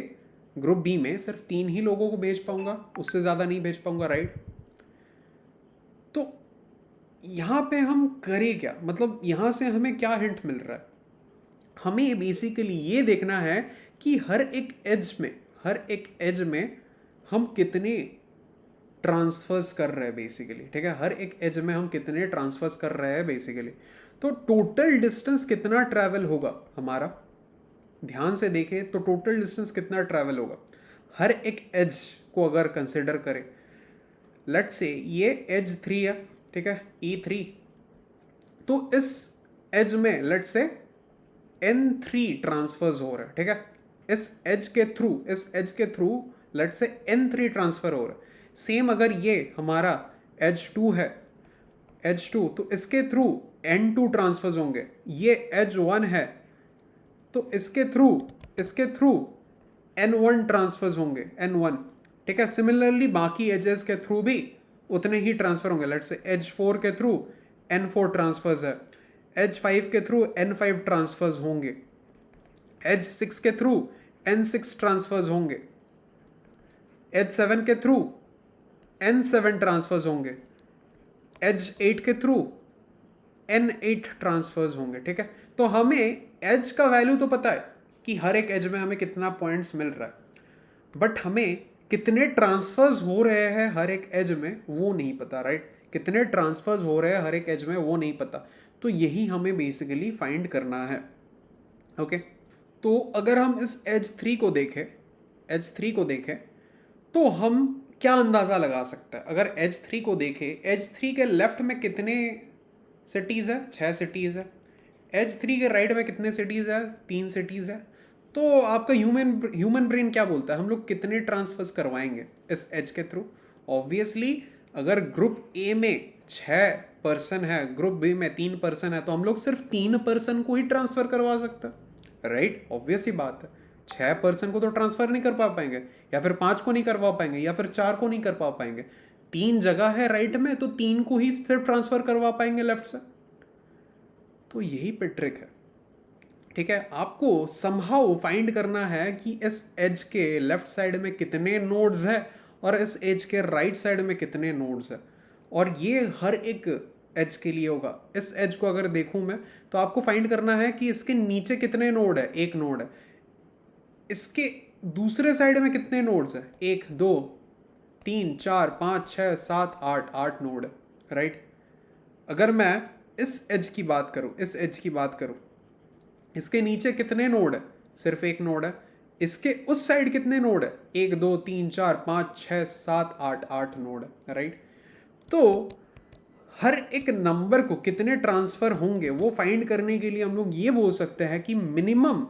ग्रुप बी में सिर्फ 3 ही लोगों को भेज पाऊंगा, उससे ज़्यादा नहीं भेज पाऊंगा, राइट। तो यहाँ पे हम करें क्या? मतलब यहाँ से हमें क्या हिंट मिल रहा है? हमें बेसिकली ये देखना है कि हर एक एज में हर एक एज में हम कितने ट्रांसफर्स कर रहे हैं बेसिकली, ठीक है, हर एक एज में हम कितने ट्रांसफर्स कर रहे हैं बेसिकली। तो टोटल डिस्टेंस कितना ट्रैवल होगा हमारा, ध्यान से देखें तो टोटल डिस्टेंस कितना ट्रैवल होगा हर एक एज को अगर कंसिडर करें। लेट्स से ये एज 3 है, ठीक है, E3, तो इस एज में लेट्स से N3 ट्रांसफर्स हो रहा है, ठीक है, इस एज के through let's say N3 transfer हो रहा है। सेम अगर ये हमारा एज 2 है, एज 2, तो इसके थ्रू N2 ट्रांसफर्स होंगे। ये एज 1 है तो इसके थ्रू N1 ट्रांसफर्स होंगे, N1, ठीक है। सिमिलरली बाकी एजेस के थ्रू भी उतने ही ट्रांसफर होंगे। लेट्स से एज 4 के थ्रू N4 ट्रांसफर्स है, एज 5 के थ्रू N5 ट्रांसफर्स होंगे, एज 6 के थ्रू N6 ट्रांसफर्स होंगे, एज 7 के थ्रू N7 ट्रांसफर्स होंगे, एज 8 के थ्रू N8 ट्रांसफर्स होंगे, ठीक है। तो हमें एज का वैल्यू तो पता है कि हर एक एज में हमें कितना पॉइंट्स मिल रहा है, बट हमें कितने ट्रांसफर्स हो रहे हैं हर एक एज में वो नहीं पता, राइट। कितने ट्रांसफर्स हो रहे हैं हर एक एज में वो नहीं पता, तो यही हमें बेसिकली फाइंड करना है, ओके। तो अगर हम इस एज 3 को देखें तो हम क्या अंदाज़ा लगा सकते हैं। अगर एज 3 को देखें, एज 3 के लेफ्ट में कितने सिटीज़ है, 6 सिटीज़ है। एज 3 के राइट में कितने सिटीज़ है, 3 सिटीज़ है। तो आपका ह्यूमन ब्रेन क्या बोलता है, हम लोग कितने ट्रांसफर्स करवाएंगे इस एज के थ्रू। ऑब्वियसली अगर ग्रुप ए में 6 पर्सन है, ग्रुप बी में 3 पर्सन है, तो हम लोग सिर्फ 3 पर्सन को ही ट्रांसफर करवा सकते हैं, राइट। ऑब्वियस ही बात है, 6 पर्सन को तो ट्रांसफर नहीं कर पा पाएंगे, या फिर 5 को नहीं करवा पाएंगे, या फिर 4 को नहीं कर पा पाएंगे। 3 जगह है राइट में, तो 3 को ही सिर्फ ट्रांसफर करवा पाएंगे लेफ्ट से। तो यही पे ट्रिक है, ठीक है। आपको समहाउ फाइंड करना है कि इस एज के लेफ्ट साइड में कितने नोड्स है और इस एज के राइट साइड में कितने नोड्स है, और ये हर एक एज के लिए होगा। इस एज को अगर देखूं मैं, तो आपको फाइंड करना है कि इसके नीचे कितने नोड है, 1 नोड है। इसके दूसरे साइड में कितने नोड्स है, 1 2 3 4 5 6 7 8 नोड है, राइट। अगर मैं इस एज की बात करूं, इसके नीचे कितने नोड है, सिर्फ 1 नोड है। इसके उस साइड कितने नोड है, 1 2 3 4 5 6 7 8 नोड है, राइट। तो हर एक नंबर को कितने ट्रांसफर होंगे वो फाइंड करने के लिए हम लोग ये बोल सकते हैं कि मिनिमम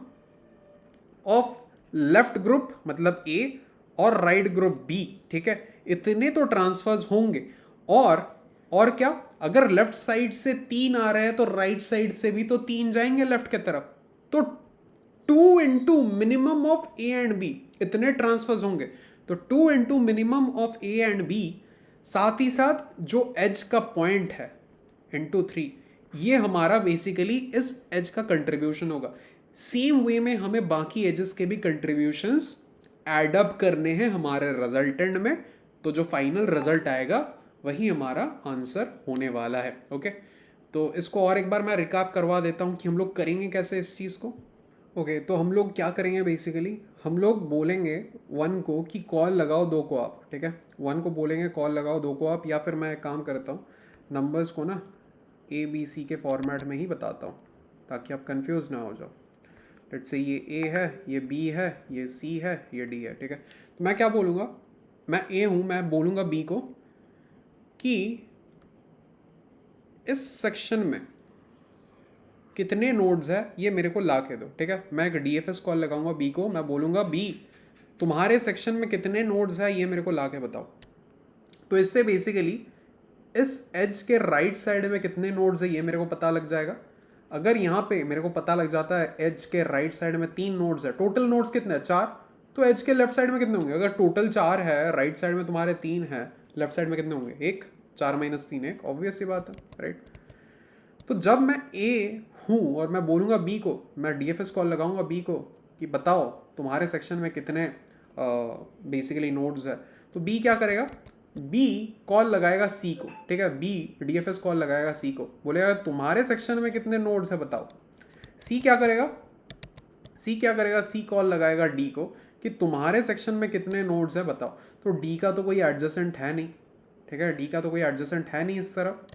ऑफ लेफ्ट ग्रुप मतलब ए और राइट ग्रुप बी, ठीक है, इतने तो ट्रांसफर्स होंगे। और क्या, अगर लेफ्ट साइड से 3 आ रहे हैं तो राइट साइड से भी तो 3 जाएंगे लेफ्ट की तरफ, तो 2 into minimum of A and B, इतने ट्रांसफर्स होंगे। तो 2 into minimum of A and B, साथ ही साथ जो एज का पॉइंट है इंटू 3, ये हमारा बेसिकली इस एज का कंट्रीब्यूशन होगा। सेम वे में हमें बाकी एजेस के भी कंट्रीब्यूशंस एड अप करने हैं हमारे रिजल्टेंट में, तो जो फाइनल रिजल्ट आएगा वही हमारा आंसर होने वाला है, ओके। तो इसको और एक बार मैं रिकैप करवा देता हूँ कि हम लोग करेंगे कैसे इस चीज़ को, ओके। तो हम लोग क्या करेंगे बेसिकली, हम लोग बोलेंगे 1 को कि कॉल लगाओ 2 को आप, ठीक है। 1 को बोलेंगे कॉल लगाओ 2 को आप, या फिर मैं एक काम करता हूँ, नंबर्स को ना ABC के फॉर्मेट में ही बताता हूँ ताकि आप कंफ्यूज ना हो जाओ। लेट्स से ये A है, ये B है, ये C है, ये D है, ठीक है। तो मैं क्या बोलूँगा, मैं A हूँ, मैं बोलूँगा B को कि इस सेक्शन में कितने नोड्स है ये मेरे को ला के दो, ठीक है। मैं एक DFS कॉल लगाऊंगा B को, मैं बोलूँगा B तुम्हारे सेक्शन में कितने नोड्स है ये मेरे को ला के बताओ। तो इससे बेसिकली इस एज के राइट साइड में कितने नोड्स है ये मेरे को पता लग जाएगा। अगर यहाँ पे मेरे को पता लग जाता है एज के राइट साइड में 3 नोड्स है, टोटल नोड्स कितने हैं, 4, तो एज के लेफ्ट साइड में कितने होंगे, अगर टोटल 4 है, राइट साइड में तुम्हारे 3 है, लेफ्ट साइड में कितने होंगे, 1, 4 - 3 1, ऑब्वियस सी बात है, राइट। तो जब मैं A हूँ और मैं बोलूँगा B को, मैं DFS कॉल लगाऊंगा B को कि बताओ तुम्हारे सेक्शन में कितने बेसिकली नोड्स है, तो B क्या करेगा, B कॉल लगाएगा C को, ठीक है। B DFS कॉल लगाएगा C को, बोलेगा तुम्हारे सेक्शन में कितने नोड्स है बताओ। C क्या करेगा, सी क्या करेगा, सी कॉल लगाएगा डी को कि तुम्हारे सेक्शन में कितने नोड्स है बताओ। तो डी का तो कोई एडजेसेंट है नहीं, ठीक है, डी का तो कोई एडजेसेंट है नहीं इस तरफ,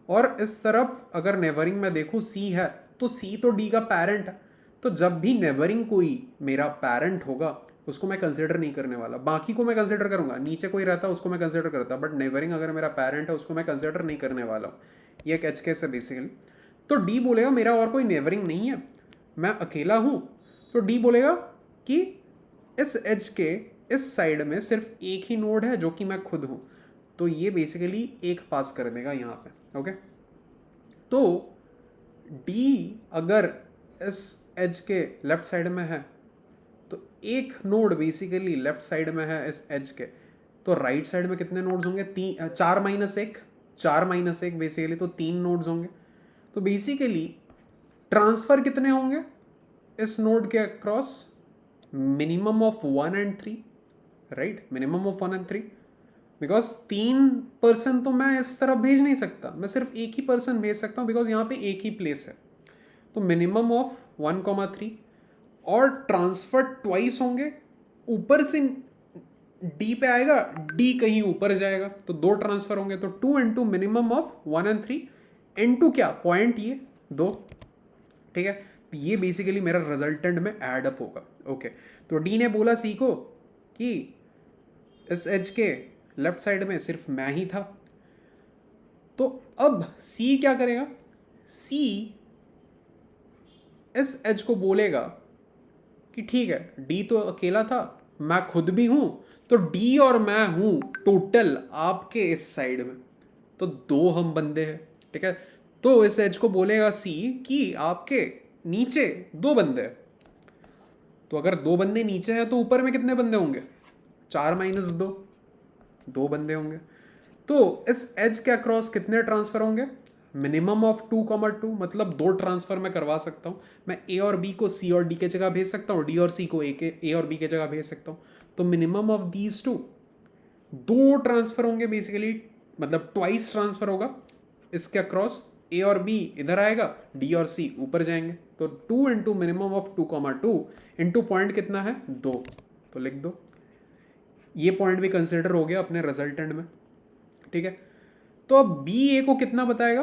और इस तरफ अगर नेबरिंग में देखूँ सी है, तो सी तो डी का पेरेंट है। तो जब भी नेबरिंग कोई मेरा पेरेंट होगा उसको मैं कंसिडर नहीं करने वाला, बाकी को मैं कंसिडर करूंगा, नीचे कोई रहता उसको मैं कंसिडर करता, बट नेबरिंग अगर मेरा पेरेंट है उसको मैं कंसिडर नहीं करने वाला हूँ। ये एक एच केस है बेसिकली। तो डी बोलेगा मेरा और कोई नेबरिंग नहीं है, मैं अकेला हूँ। तो डी बोलेगा कि इस एज के इस साइड में सिर्फ एक ही नोड है जो कि मैं खुद हूँ। तो ये बेसिकली एक पास कर देगा यहाँ पे, ओके। तो डी अगर इस एज के लेफ्ट साइड में है तो एक नोड बेसिकली लेफ्ट साइड में है इस एज के, तो राइट साइड में कितने नोड्स होंगे, तीन, चार माइनस एक बेसिकली, तो तीन नोड्स होंगे। तो बेसिकली ट्रांसफर कितने होंगे इस नोड के across, minimum of 1 and 3, right, minimum of 1 and 3, because 3 person तो मैं इस तरफ भेज नहीं सकता, मैं सिर्फ एक ही पर्सन भेज सकता हूँ बिकॉज यहाँ पे एक ही प्लेस है। तो मिनिमम ऑफ 1, 3, और ट्रांसफर ट्वाइस होंगे, ऊपर से डी पे आएगा, डी कहीं ऊपर जाएगा, तो 2 ट्रांसफर होंगे। तो 2 into minimum of 1 and 3 into क्या पॉइंट, ये 2, ठीक है। ये बेसिकली मेरा रिजल्टेंट में एड अप होगा, ओके। तो डी ने बोला सी को कि इस एज के लेफ्ट साइड में सिर्फ मैं ही था। तो अब सी क्या करेगा, सी इस एज को बोलेगा कि ठीक है डी तो अकेला था, मैं खुद भी हूं, तो डी और मैं हूं टोटल आपके इस साइड में, तो 2 हम बंदे हैं, ठीक है। तो इस एज को बोलेगा सी कि आपके नीचे 2 बंदे हैं। तो अगर 2 बंदे नीचे हैं तो ऊपर में कितने बंदे होंगे, 4 - 2, 2 बंदे होंगे। तो इस एज के अक्रॉस कितने ट्रांसफर होंगे, मिनिमम ऑफ 2, 2, मतलब 2 ट्रांसफर मैं करवा सकता हूँ। मैं ए और बी को सी और डी के जगह भेज सकता हूँ, डी और सी को ए और बी के जगह भेज सकता हूँ। तो मिनिमम ऑफ दीज 2 ट्रांसफर होंगे बेसिकली, मतलब ट्वाइस ट्रांसफर होगा इसके अक्रॉस। ए और बी इधर आएगा, डी और सी ऊपर जाएंगे। तो 2 into minimum of 2, 2 into point कितना है 2, तो लिख दो। ये पॉइंट भी कंसिडर हो गया अपने रिजल्टेंट में, ठीक है। तो अब बी ए को कितना बताएगा,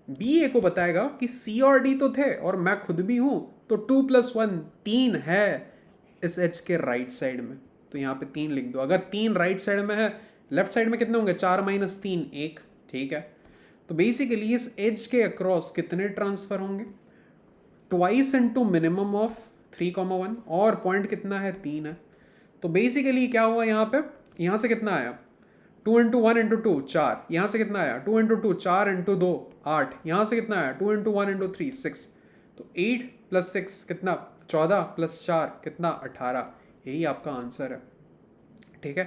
बी ए को बताएगा कि सी और डी तो थे और मैं खुद भी हूं, तो 2 + 1 3 है इस एच के राइट साइड में। तो यहाँ पे 3 लिख दो। अगर 3 राइट साइड में है, लेफ्ट साइड में कितने होंगे, 4 - 3 1, ठीक है। तो बेसिकली इस एज के अक्रॉस कितने ट्रांसफर होंगे, ट्वाइस इंटू मिनिमम ऑफ 3, 1, और पॉइंट कितना है 3 है। तो बेसिकली क्या हुआ यहाँ पे, यहाँ से कितना आया 2 into 1 into 2 4, यहाँ से कितना आया 2 into 2 4 into 2 8, यहाँ से कितना आया 2 into 1 into 3 6। तो 8 + 6 कितना, 14 + 4 कितना 18। यही आपका आंसर है, ठीक है।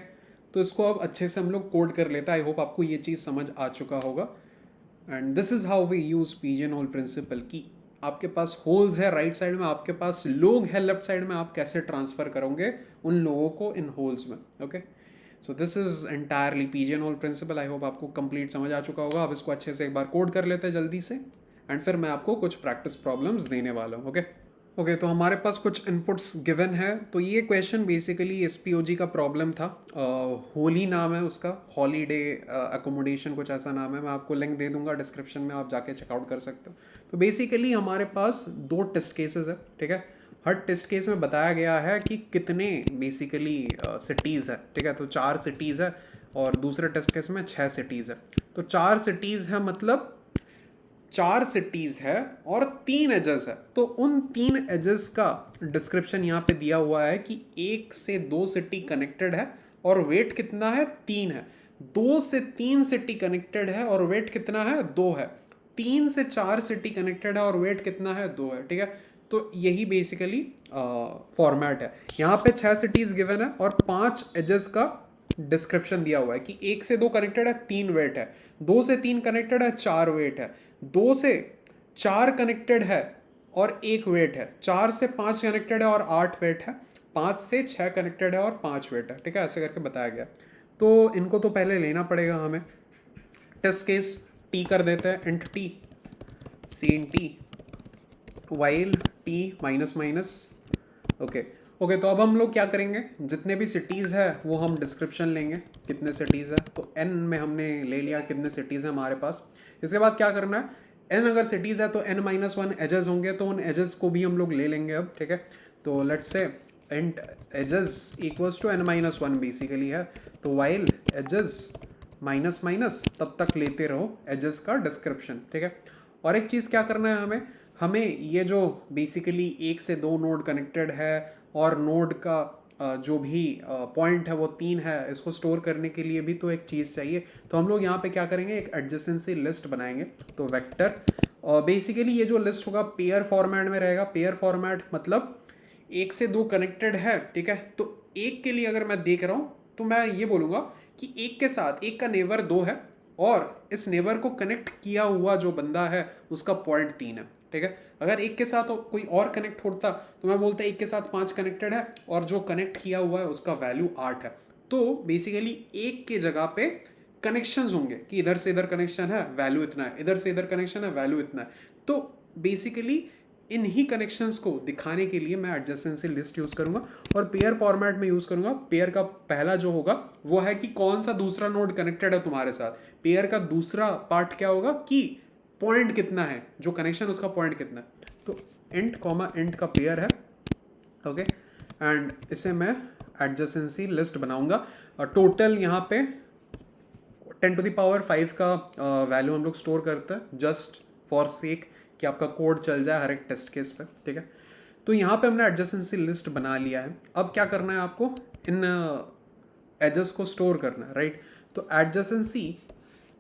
तो इसको अब अच्छे से हम लोग कोड कर लेते हैं। आई होप आपको ये चीज़ समझ आ चुका होगा। And this is how we use pigeonhole principle, कि आपके पास होल्स है राइट साइड में, आपके पास लोग है लेफ्ट साइड में, आप कैसे ट्रांसफ़र करोगे उन लोगों को इन होल्स में, okay. So this is entirely pigeonhole principle. I hope आपको कंप्लीट समझ आ चुका होगा। अब इसको अच्छे से एक बार कोड कर लेते हैं जल्दी से, एंड फिर मैं आपको कुछ प्रैक्टिस प्रॉब्लम्स देने वाला हूँ, ओके। तो हमारे पास कुछ इनपुट्स गिवन है। तो ये क्वेश्चन बेसिकली एसपीओजी का प्रॉब्लम था। होली नाम है उसका, हॉलीडे अकोमोडेशन कुछ ऐसा नाम है। मैं आपको लिंक दे दूंगा डिस्क्रिप्शन में, आप जाके चेकआउट कर सकते हो। तो बेसिकली हमारे पास 2 टेस्ट केसेस है, ठीक है। हर टेस्ट केस में बताया गया है कि कितने बेसिकली सिटीज़ है, ठीक है। तो 4 सिटीज़ है, और दूसरे टेस्ट केस में 6 सिटीज़ है। तो 4 सिटीज़ है, मतलब 4 सिटीज़ है और 3 एजेस है। तो उन 3 एजेस का डिस्क्रिप्शन यहाँ पे दिया हुआ है कि 1 से 2 सिटी कनेक्टेड है और वेट कितना है 3 है। 2 से 3 सिटी कनेक्टेड है और वेट कितना है 2 है। 3 से 4 सिटी कनेक्टेड है और वेट कितना है 2 है, ठीक है। तो यही बेसिकली फॉर्मेट है। यहाँ पे 6 सिटीज़ गिवन है और 5 एजेस का डिस्क्रिप्शन दिया हुआ है कि 1 से 2 कनेक्टेड है 3 वेट है, 2 से 3 कनेक्टेड है 4 वेट है, 2 से 4 कनेक्टेड है और 1 वेट है, 4 से 5 कनेक्टेड है और 8 वेट है, 5 से 6 कनेक्टेड है और 5 वेट है, ठीक है। ऐसे करके बताया गया। तो इनको तो पहले लेना पड़ेगा हमें। टेस्ट केस टी कर देते हैं, int T cin T while T minus minus okay okay, तो अब हम लोग क्या करेंगे, जितने भी सिटीज़ है वो हम डिस्क्रिप्शन लेंगे, कितने सिटीज़ है, तो n में हमने ले लिया कितने सिटीज़ है हमारे पास। इसके बाद क्या करना है, n अगर सिटीज़ है तो n-1 एजेस होंगे, तो उन एजेस को भी हम लोग ले लेंगे अब, ठीक है। तो let's say int edges equals to n-1 basically है, तो वाइल एजेस माइनस माइनस तब तक लेते रहो एजेस का डिस्क्रिप्शन, ठीक है। और एक चीज़ क्या करना है हमें ये जो बेसिकली 1 से 2 नोड कनेक्टेड है और नोड का जो भी पॉइंट है वो 3 है, इसको स्टोर करने के लिए भी तो एक चीज़ चाहिए। तो हम लोग यहाँ पे क्या करेंगे, एक एडजेसेंसी लिस्ट बनाएंगे। तो वेक्टर बेसिकली ये जो लिस्ट होगा पेयर फॉर्मेट में रहेगा। पेयर फॉर्मेट मतलब 1 से 2 कनेक्टेड है, ठीक है। तो एक के लिए अगर मैं देख रहा हूँ तो मैं ये बोलूँगा कि एक के साथ एक का नेबर 2 है और इस नेबर को कनेक्ट किया हुआ जो बंदा है उसका पॉइंट 3 है, ठीक है। अगर एक के साथ कोई और कनेक्ट होता तो मैं बोलता एक के साथ 5 कनेक्टेड है और जो कनेक्ट किया हुआ है उसका वैल्यू 8 है। तो बेसिकली एक के जगह पे कनेक्शंस होंगे कि इधर से इधर कनेक्शन है वैल्यू इतना है, इधर से इधर कनेक्शन है वैल्यू इतना है। तो बेसिकली इन्हीं कनेक्शंस को दिखाने के लिए मैं एडजेसेंसी लिस्ट यूज करूंगा और पेयर फॉर्मेट में यूज करूंगा। पेयर का पहला जो होगा वो है कि कौन सा दूसरा नोड कनेक्टेड है तुम्हारे साथ। पेयर का दूसरा पार्ट क्या होगा कि पॉइंट कितना है, जो कनेक्शन उसका पॉइंट कितना है। तो इंट कॉमा इंट का पेयर है, ओके। एंड इसे मैं एडजेसेंसी लिस्ट बनाऊंगा और टोटल यहाँ पे 10⁵ का वैल्यू हम लोग स्टोर करते हैं जस्ट फॉर सेक कि आपका कोड चल जाए हर एक टेस्ट केस पे, ठीक है। तो यहाँ पे हमने एडजेसेंसी लिस्ट बना लिया है। अब क्या करना है, आपको इन एजेस को स्टोर करना है, राइट। तो एडजेसेंसी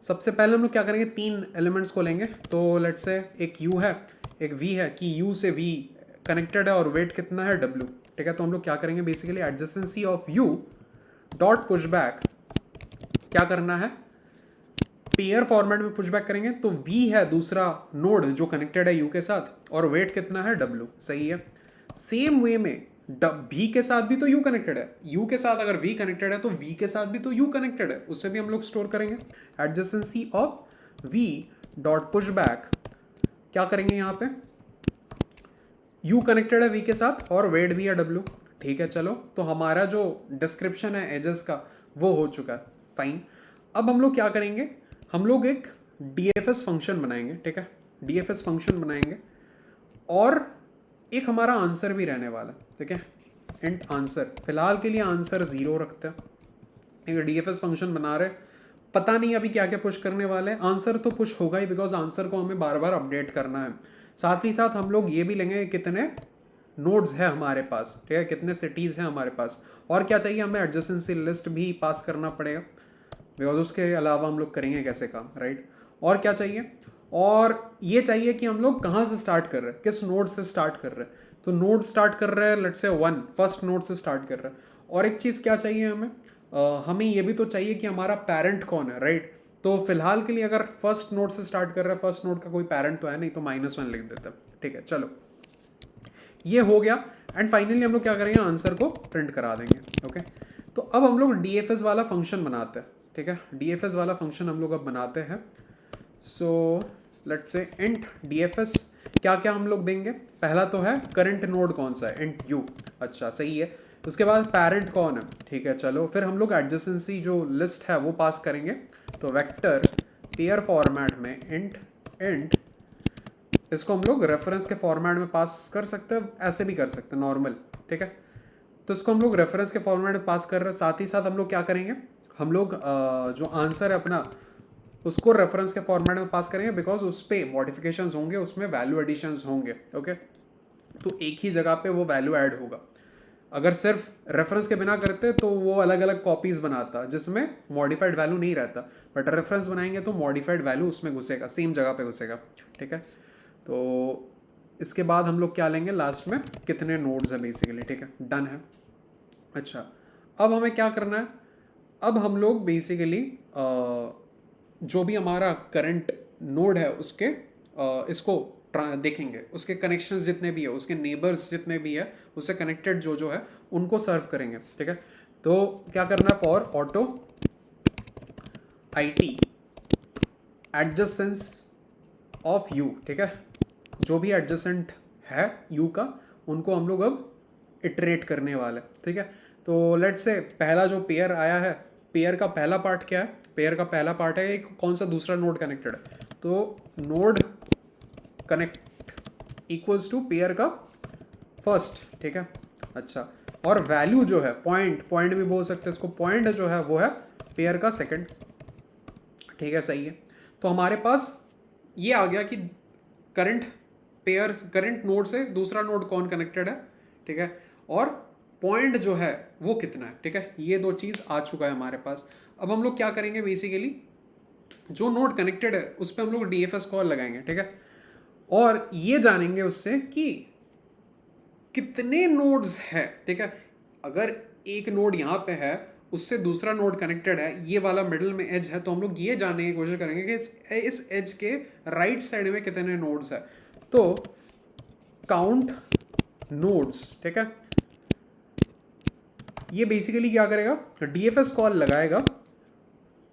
सबसे पहले हम लोग क्या करेंगे, 3 एलिमेंट्स को लेंगे। तो लेट्स से एक u है एक v है कि u से v कनेक्टेड है और वेट कितना है w, ठीक है। तो हम लोग क्या करेंगे, basically adjacency of u dot pushback क्या करना है, पेयर फॉर्मेट में पुशबैक करेंगे। तो v है दूसरा नोड जो कनेक्टेड है u के साथ और वेट कितना है w, सही है। सेम वे में v के साथ भी तो u कनेक्टेड है, u के साथ अगर v कनेक्टेड है तो v के साथ भी तो u कनेक्टेड है, उससे भी हम लोग स्टोर करेंगे। Adjacency of v dot pushback क्या करेंगे, यहाँ पे u कनेक्टेड है v के साथ और वेट भी है w, ठीक है। चलो तो हमारा जो डिस्क्रिप्शन है एजेस का वो हो चुका है, फाइन। अब हम लोग क्या करेंगे, हम लोग एक डीएफएस फंक्शन बनाएंगे, ठीक है। डीएफएस फंक्शन बनाएंगे और एक हमारा आंसर भी रहने वाला है, ठीक है। इंट आंसर, फिलहाल के लिए आंसर 0 रखते हैं। एक डीएफएस फंक्शन बना रहे, पता नहीं अभी क्या क्या पुश करने वाले हैं। आंसर तो पुश होगा ही बिकॉज आंसर को हमें बार बार अपडेट करना है। साथ ही साथ हम लोग ये भी लेंगे कितने नोड्स है हमारे पास, ठीक है, कितने सिटीज़ हैं हमारे पास, और क्या चाहिए हमें एडजेसेंसी लिस्ट भी पास करना पड़ेगा बिकॉज उसके अलावा हम लोग करेंगे कैसे काम, राइट। और क्या चाहिए, और ये चाहिए कि हम लोग कहाँ से स्टार्ट कर रहे हैं, किस नोड से स्टार्ट कर रहे हैं। तो नोड स्टार्ट कर रहे हैं लेट्स से 1 फर्स्ट नोड से स्टार्ट कर रहे हैं। और एक चीज़ क्या चाहिए हमें, हमें ये भी तो चाहिए कि हमारा पेरेंट कौन है, राइट। तो फिलहाल के लिए अगर फर्स्ट नोड से स्टार्ट कर रहे हैं, फर्स्ट नोड का कोई पेरेंट तो है नहीं, तो -1 लिख देते हैं, ठीक है। चलो ये हो गया एंड फाइनली हम लोग क्या करेंगे, आंसर को प्रिंट करा देंगे, ओके। तो अब हम लोग डीएफएस वाला फंक्शन बनाते हैं, ठीक है। डीएफएस वाला फंक्शन हम लोग अब बनाते हैं। So let's say int DFS क्या क्या हम लोग देंगे, पहला तो है करंट नोड कौन सा है, इंट यू, अच्छा सही है। उसके बाद पेरेंट कौन है, ठीक है। चलो फिर हम लोग एडजेसेंसी जो लिस्ट है वो पास करेंगे। तो वेक्टर पेयर फॉर्मेट में इंट इसको हम लोग रेफरेंस के फॉर्मेट में पास कर सकते हैं, ऐसे भी कर सकते हैं नॉर्मल, ठीक है। तो इसको हम लोग रेफरेंस के फॉर्मेट में पास कर रहे हैं। साथ ही साथ हम लोग क्या करेंगे, हम लोग जो आंसर है अपना उसको रेफरेंस के फॉर्मेट में पास करेंगे बिकॉज उस पर मॉडिफिकेशंस होंगे, उसमें वैल्यू एडिशंस होंगे, ओके। तो एक ही जगह पे वो वैल्यू ऐड होगा। अगर सिर्फ रेफरेंस के बिना करते तो वो अलग अलग कॉपीज बनाता जिसमें मॉडिफाइड वैल्यू नहीं रहता, बट रेफरेंस बनाएंगे तो मॉडिफाइड वैल्यू उसमें घुसेगा, सेम जगह पे घुसेगा, ठीक है। तो इसके बाद हम लोग क्या लेंगे लास्ट में, कितने नोड्स है बेसिकली, ठीक है, डन है। अच्छा अब हमें क्या करना है, अब हम लोग बेसिकली जो भी हमारा करंट नोड है उसके इसको देखेंगे, उसके कनेक्शंस जितने भी है, उसके नेबर्स जितने भी है, उससे कनेक्टेड जो जो है उनको सर्व करेंगे, ठीक है। तो क्या करना है, for auto IT adjacency of u, ठीक है। जो भी एडजेसेंट है यू का उनको हम लोग अब इटरेट करने वाले, ठीक है। तो लेट्स से पहला जो पेयर आया है, पेयर का पहला पार्ट क्या है, पेयर का पहला पार्ट है एक कौन सा दूसरा नोड कनेक्टेड है, तो node connect equals to pair का फर्स्ट, ठीक है। अच्छा, और वैल्यू जो है पॉइंट भी बोल सकते हैं इसको, पॉइंट जो है वो है पेयर का सेकंड, ठीक है, सही है। तो हमारे पास ये आ गया कि करंट नोड से दूसरा नोड कौन कनेक्टेड है, ठीक है, और पॉइंट जो है वो कितना है, ठीक है। ये दो चीज़ आ चुका है हमारे पास। अब हम लोग क्या करेंगे, बेसिकली जो नोड कनेक्टेड है उस पर हम लोग डीएफएस कॉल लगाएंगे, ठीक है, और ये जानेंगे उससे कि कितने नोड्स है, ठीक है। अगर एक नोड यहाँ पे है, उससे दूसरा नोड कनेक्टेड है, ये वाला मिडिल में एज है, तो हम लोग ये जानने की कोशिश करेंगे कि इस एज के राइट साइड में कितने नोड्स है। तो काउंट नोड्स, ठीक है, ये बेसिकली क्या करेगा, डीएफएस कॉल लगाएगा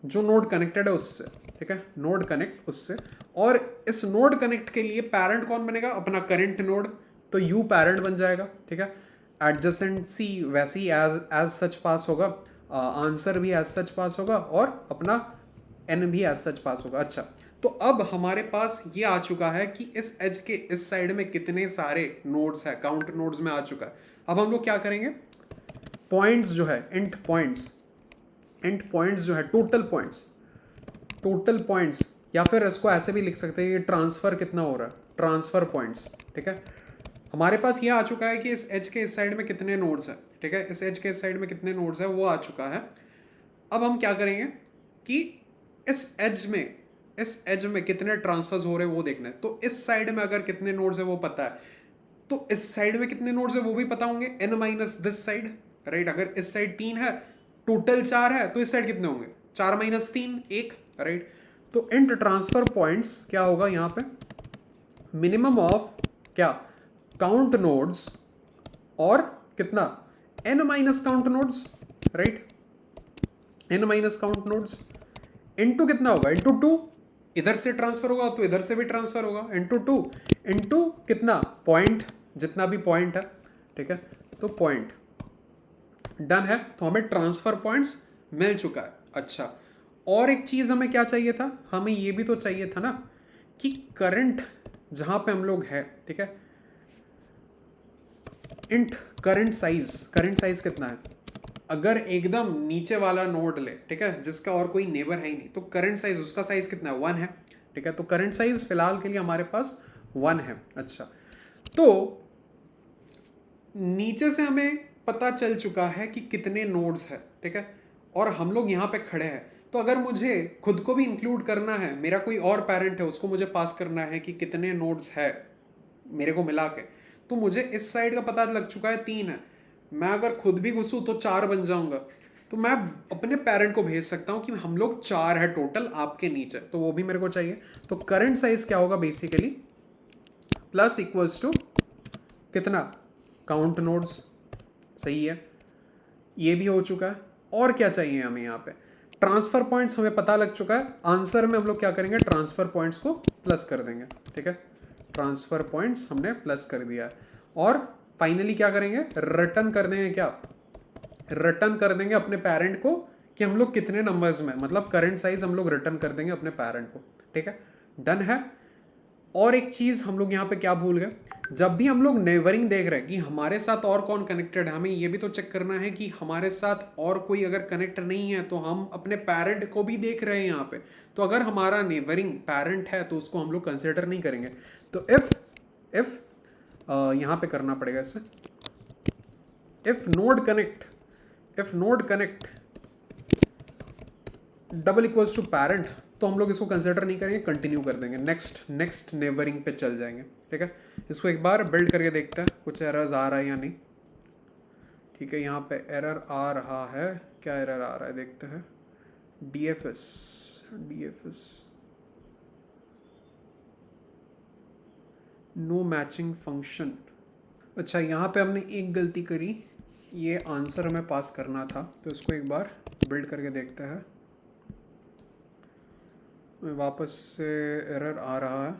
जो नोड कनेक्टेड है उससे, ठीक है, नोड कनेक्ट उससे, और इस नोड कनेक्ट के लिए पैरेंट कौन बनेगा, अपना करंट नोड, तो यू पैरेंट बन जाएगा, ठीक है। एडजेसेंसी वैसे ही एज सच पास होगा, आंसर भी एज सच पास होगा, और अपना एन भी एज सच पास होगा। अच्छा, तो अब हमारे पास ये आ चुका है कि इस एज के इस साइड में कितने सारे नोड्स है, काउंट नोड्स में आ चुका है। अब हम लोग क्या करेंगे, पॉइंट्स जो है, इंट पॉइंट्स जो है, टोटल पॉइंट्स, या फिर इसको ऐसे भी लिख सकते हैं कि ट्रांसफर कितना हो रहा है, ट्रांसफर पॉइंट्स, ठीक है। हमारे पास ये आ चुका है कि इस एज के इस साइड में कितने नोड्स हैं, ठीक है, इस एज के इस साइड में कितने नोड्स हैं वो आ चुका है। अब हम क्या करेंगे कि इस एज में कितने ट्रांसफर्स हो रहे हैं वो देखना है। तो इस साइड में अगर कितने नोड्स है वो पता है, तो इस साइड में कितने नोड्स है वो भी पता होंगे, n minus this side, right. अगर इस साइड 3 है, टोटल 4 है, तो इस साइड कितने होंगे, 4 माइनस 3 1, राइट। तो इंट ट्रांसफर पॉइंट्स क्या होगा यहाँ पे, मिनिमम ऑफ क्या, काउंट नोड्स, और कितना, n minus count nodes, right, n minus count nodes, into कितना होगा, इंटू 2, इधर से ट्रांसफर होगा तो इधर से भी ट्रांसफर होगा, इंटू 2, इंटू कितना, पॉइंट, जितना भी पॉइंट है, ठीक है। तो पॉइंट डन है, तो हमें ट्रांसफर पॉइंट्स मिल चुका है। अच्छा, और एक चीज हमें क्या चाहिए था, हमें ये भी तो चाहिए था ना कि करंट जहां पे हम लोग है, ठीक है, इंट करंट साइज कितना है। अगर एकदम नीचे वाला नोड ले, ठीक है, जिसका और कोई नेबर है ही नहीं, तो करंट साइज, उसका साइज कितना है, 1 है, ठीक है। तो करंट साइज फिलहाल के लिए हमारे पास 1 है। अच्छा, तो नीचे से हमें पता चल चुका है कि कितने नोड्स है, ठीक है, और हम लोग यहाँ पे खड़े हैं। तो अगर मुझे खुद को भी इंक्लूड करना है, मेरा कोई और पैरेंट है, उसको मुझे पास करना है कि कितने नोड्स है मेरे को मिला के, तो मुझे इस साइड का पता लग चुका है 3 है। मैं अगर खुद भी घुसूँ तो 4 बन जाऊंगा, तो मैं अपने पेरेंट को भेज सकता हूँ कि हम लोग 4 है टोटल आपके नीचे, तो वो भी मेरे को चाहिए। तो करंट साइज क्या होगा, बेसिकली प्लस इक्वल्स टू कितना, काउंट नोड्स, सही है, ये भी हो चुका है। और क्या चाहिए हमें, यहाँ पे ट्रांसफर पॉइंट्स हमें पता लग चुका है। आंसर में हम लोग क्या करेंगे, ट्रांसफर पॉइंट्स को प्लस कर देंगे, ठीक है, ट्रांसफर पॉइंट्स हमने प्लस कर दिया है। और फाइनली क्या करेंगे, रिटर्न कर देंगे, क्या रिटर्न कर देंगे अपने पेरेंट को कि हम लोग कितने नंबर्स में, मतलब करंट साइज हम लोग रिटर्न कर देंगे अपने पेरेंट को, ठीक है, डन है। और एक चीज हम लोग यहाँ पे क्या भूल गए, जब भी हम लोग नेबरिंग देख रहे हैं कि हमारे साथ और कौन कनेक्टेड है, हमें ये भी तो चेक करना है कि हमारे साथ और कोई अगर कनेक्ट नहीं है, तो हम अपने पेरेंट को भी देख रहे हैं यहाँ पे। तो अगर हमारा नेबरिंग पेरेंट है तो उसको हम लोग कंसिडर नहीं करेंगे। तो इफ यहाँ पे करना पड़ेगा इससे, if node connect double equals to parent, तो हम लोग इसको कंसिडर नहीं करेंगे, कंटिन्यू कर देंगे, नेक्स्ट नेबरिंग पे चल जाएंगे, ठीक है। इसको एक बार बिल्ड करके देखते हैं कुछ एरर्स आ रहा है या नहीं, ठीक है। यहाँ पे एरर आ रहा है, क्या एरर आ रहा है देखते हैं, डीएफएस नो मैचिंग फंक्शन। अच्छा, यहाँ पे हमने एक गलती करी, ये आंसर हमें पास करना था, तो इसको एक बार बिल्ड करके देखते हैं। वापस से एरर आ रहा है,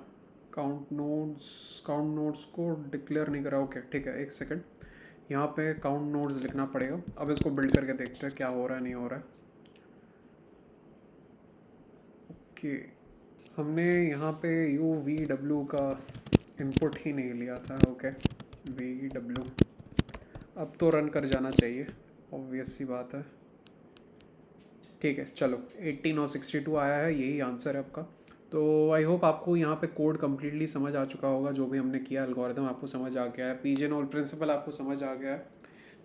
काउंट नोड्स को डिक्लेयर नहीं करा, ओके ठीक है, एक सेकंड, यहाँ पे काउंट नोड्स लिखना पड़ेगा। अब इसको बिल्ड करके देखते हैं क्या हो रहा है नहीं हो रहा है। ओके, हमने यहाँ पे यू वी डब्ल्यू का इनपुट ही नहीं लिया था। ओके, वी डब्ल्यू अब तो रन कर जाना चाहिए, ऑब्वियस सी बात है। ठीक है, चलो 18 और 62 आया है, यही आंसर है आपका। तो आई होप आपको यहाँ पे कोड कम्प्लीटली समझ आ चुका होगा, जो भी हमने किया एल्गोरिदम आपको समझ आ गया है, पीजे नॉल प्रिंसिपल आपको समझ आ गया है।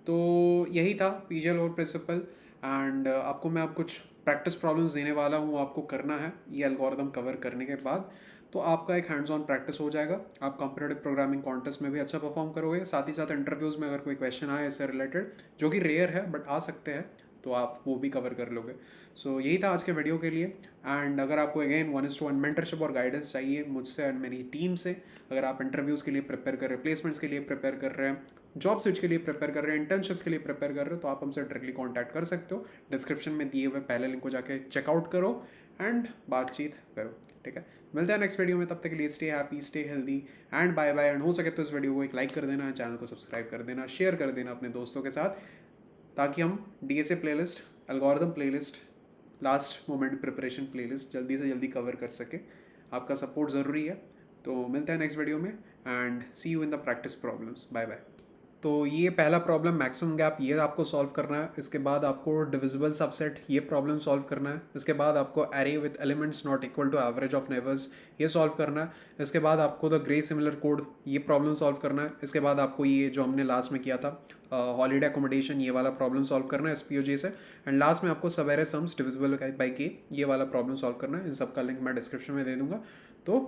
तो यही था पीजे नॉल प्रिंसिपल। एंड आपको मैं अब कुछ प्रैक्टिस प्रॉब्लम्स देने वाला हूँ, आपको करना है ये एल्गोरिदम कवर करने के बाद। तो आपका एक हैंड्स ऑन प्रैक्टिस हो जाएगा, आप कॉम्पिटिटिव प्रोग्रामिंग कॉन्टेस्ट में भी अच्छा परफॉर्म करोगे, साथ ही साथ इंटरव्यूज़ में अगर कोई क्वेश्चन आए इससे रिलेटेड, जो कि रेयर है बट आ सकते हैं, तो आप वो भी कवर कर लोगे। सो यही था आज के वीडियो के लिए। एंड अगर आपको अगेन 1:1 मेंटरशिप और गाइडेंस चाहिए मुझसे एंड मेरी टीम से, अगर आप इंटरव्यूज़ के लिए प्रिपेयर कर रहे हैं, प्लेसमेंट्स के लिए प्रिपेयर कर रहे हैं, जॉब स्विच के लिए प्रिपेयर कर रहे हैं, इंटर्नशिप्स के लिए प्रिपेयर कर रहे हो, तो आप हमसे डायरेक्टली कॉन्टैक्ट कर सकते हो। डिस्क्रिप्शन में दिए हुए पहले लिंक को जाके चेकआउट करो एंड बातचीत करो। ठीक है, मिलते हैं नेक्स्ट वीडियो में, तब तक के लिए stay happy, stay healthy and bye bye. And हो सके तो इस वीडियो को एक लाइक कर देना, चैनल को सब्सक्राइब कर देना, शेयर कर देना अपने दोस्तों के साथ, ताकि हम DSA playlist, algorithm playlist, last moment preparation playlist जल्दी से जल्दी कवर कर सके। आपका सपोर्ट ज़रूरी है। तो मिलते हैं नेक्स्ट वीडियो में and see you in the practice problems. Bye bye. तो ये पहला प्रॉब्लम मैक्सिमम गैप, ये आपको सॉल्व करना है। इसके बाद आपको डिविजिबल सबसेट, ये प्रॉब्लम सॉल्व करना है। इसके बाद आपको array with elements not equal to average of neighbours, ये सॉल्व करना है। इसके बाद आपको द ग्रे सिमिलर कोड, ये प्रॉब्लम सॉल्व करना है। इसके बाद आपको ये जो हमने लास्ट में किया था हॉलीडे अकोमोडेशन, ये वाला प्रॉब्लम सॉल्व करना है एसपीओजे से। एंड लास्ट में आपको सब एरे सम्स डिविजिबल बाई के, ये वाला प्रॉब्लम सॉल्व करना है। इन सब का लिंक मैं डिस्क्रिप्शन में दे दूंगा। तो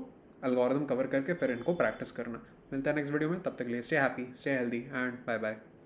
एल्गोरिथम कवर करके फिर इनको प्रैक्टिस करना। मिलता है नेक्स्ट वीडियो में, तब तक के लिए stay happy, stay healthy and bye bye.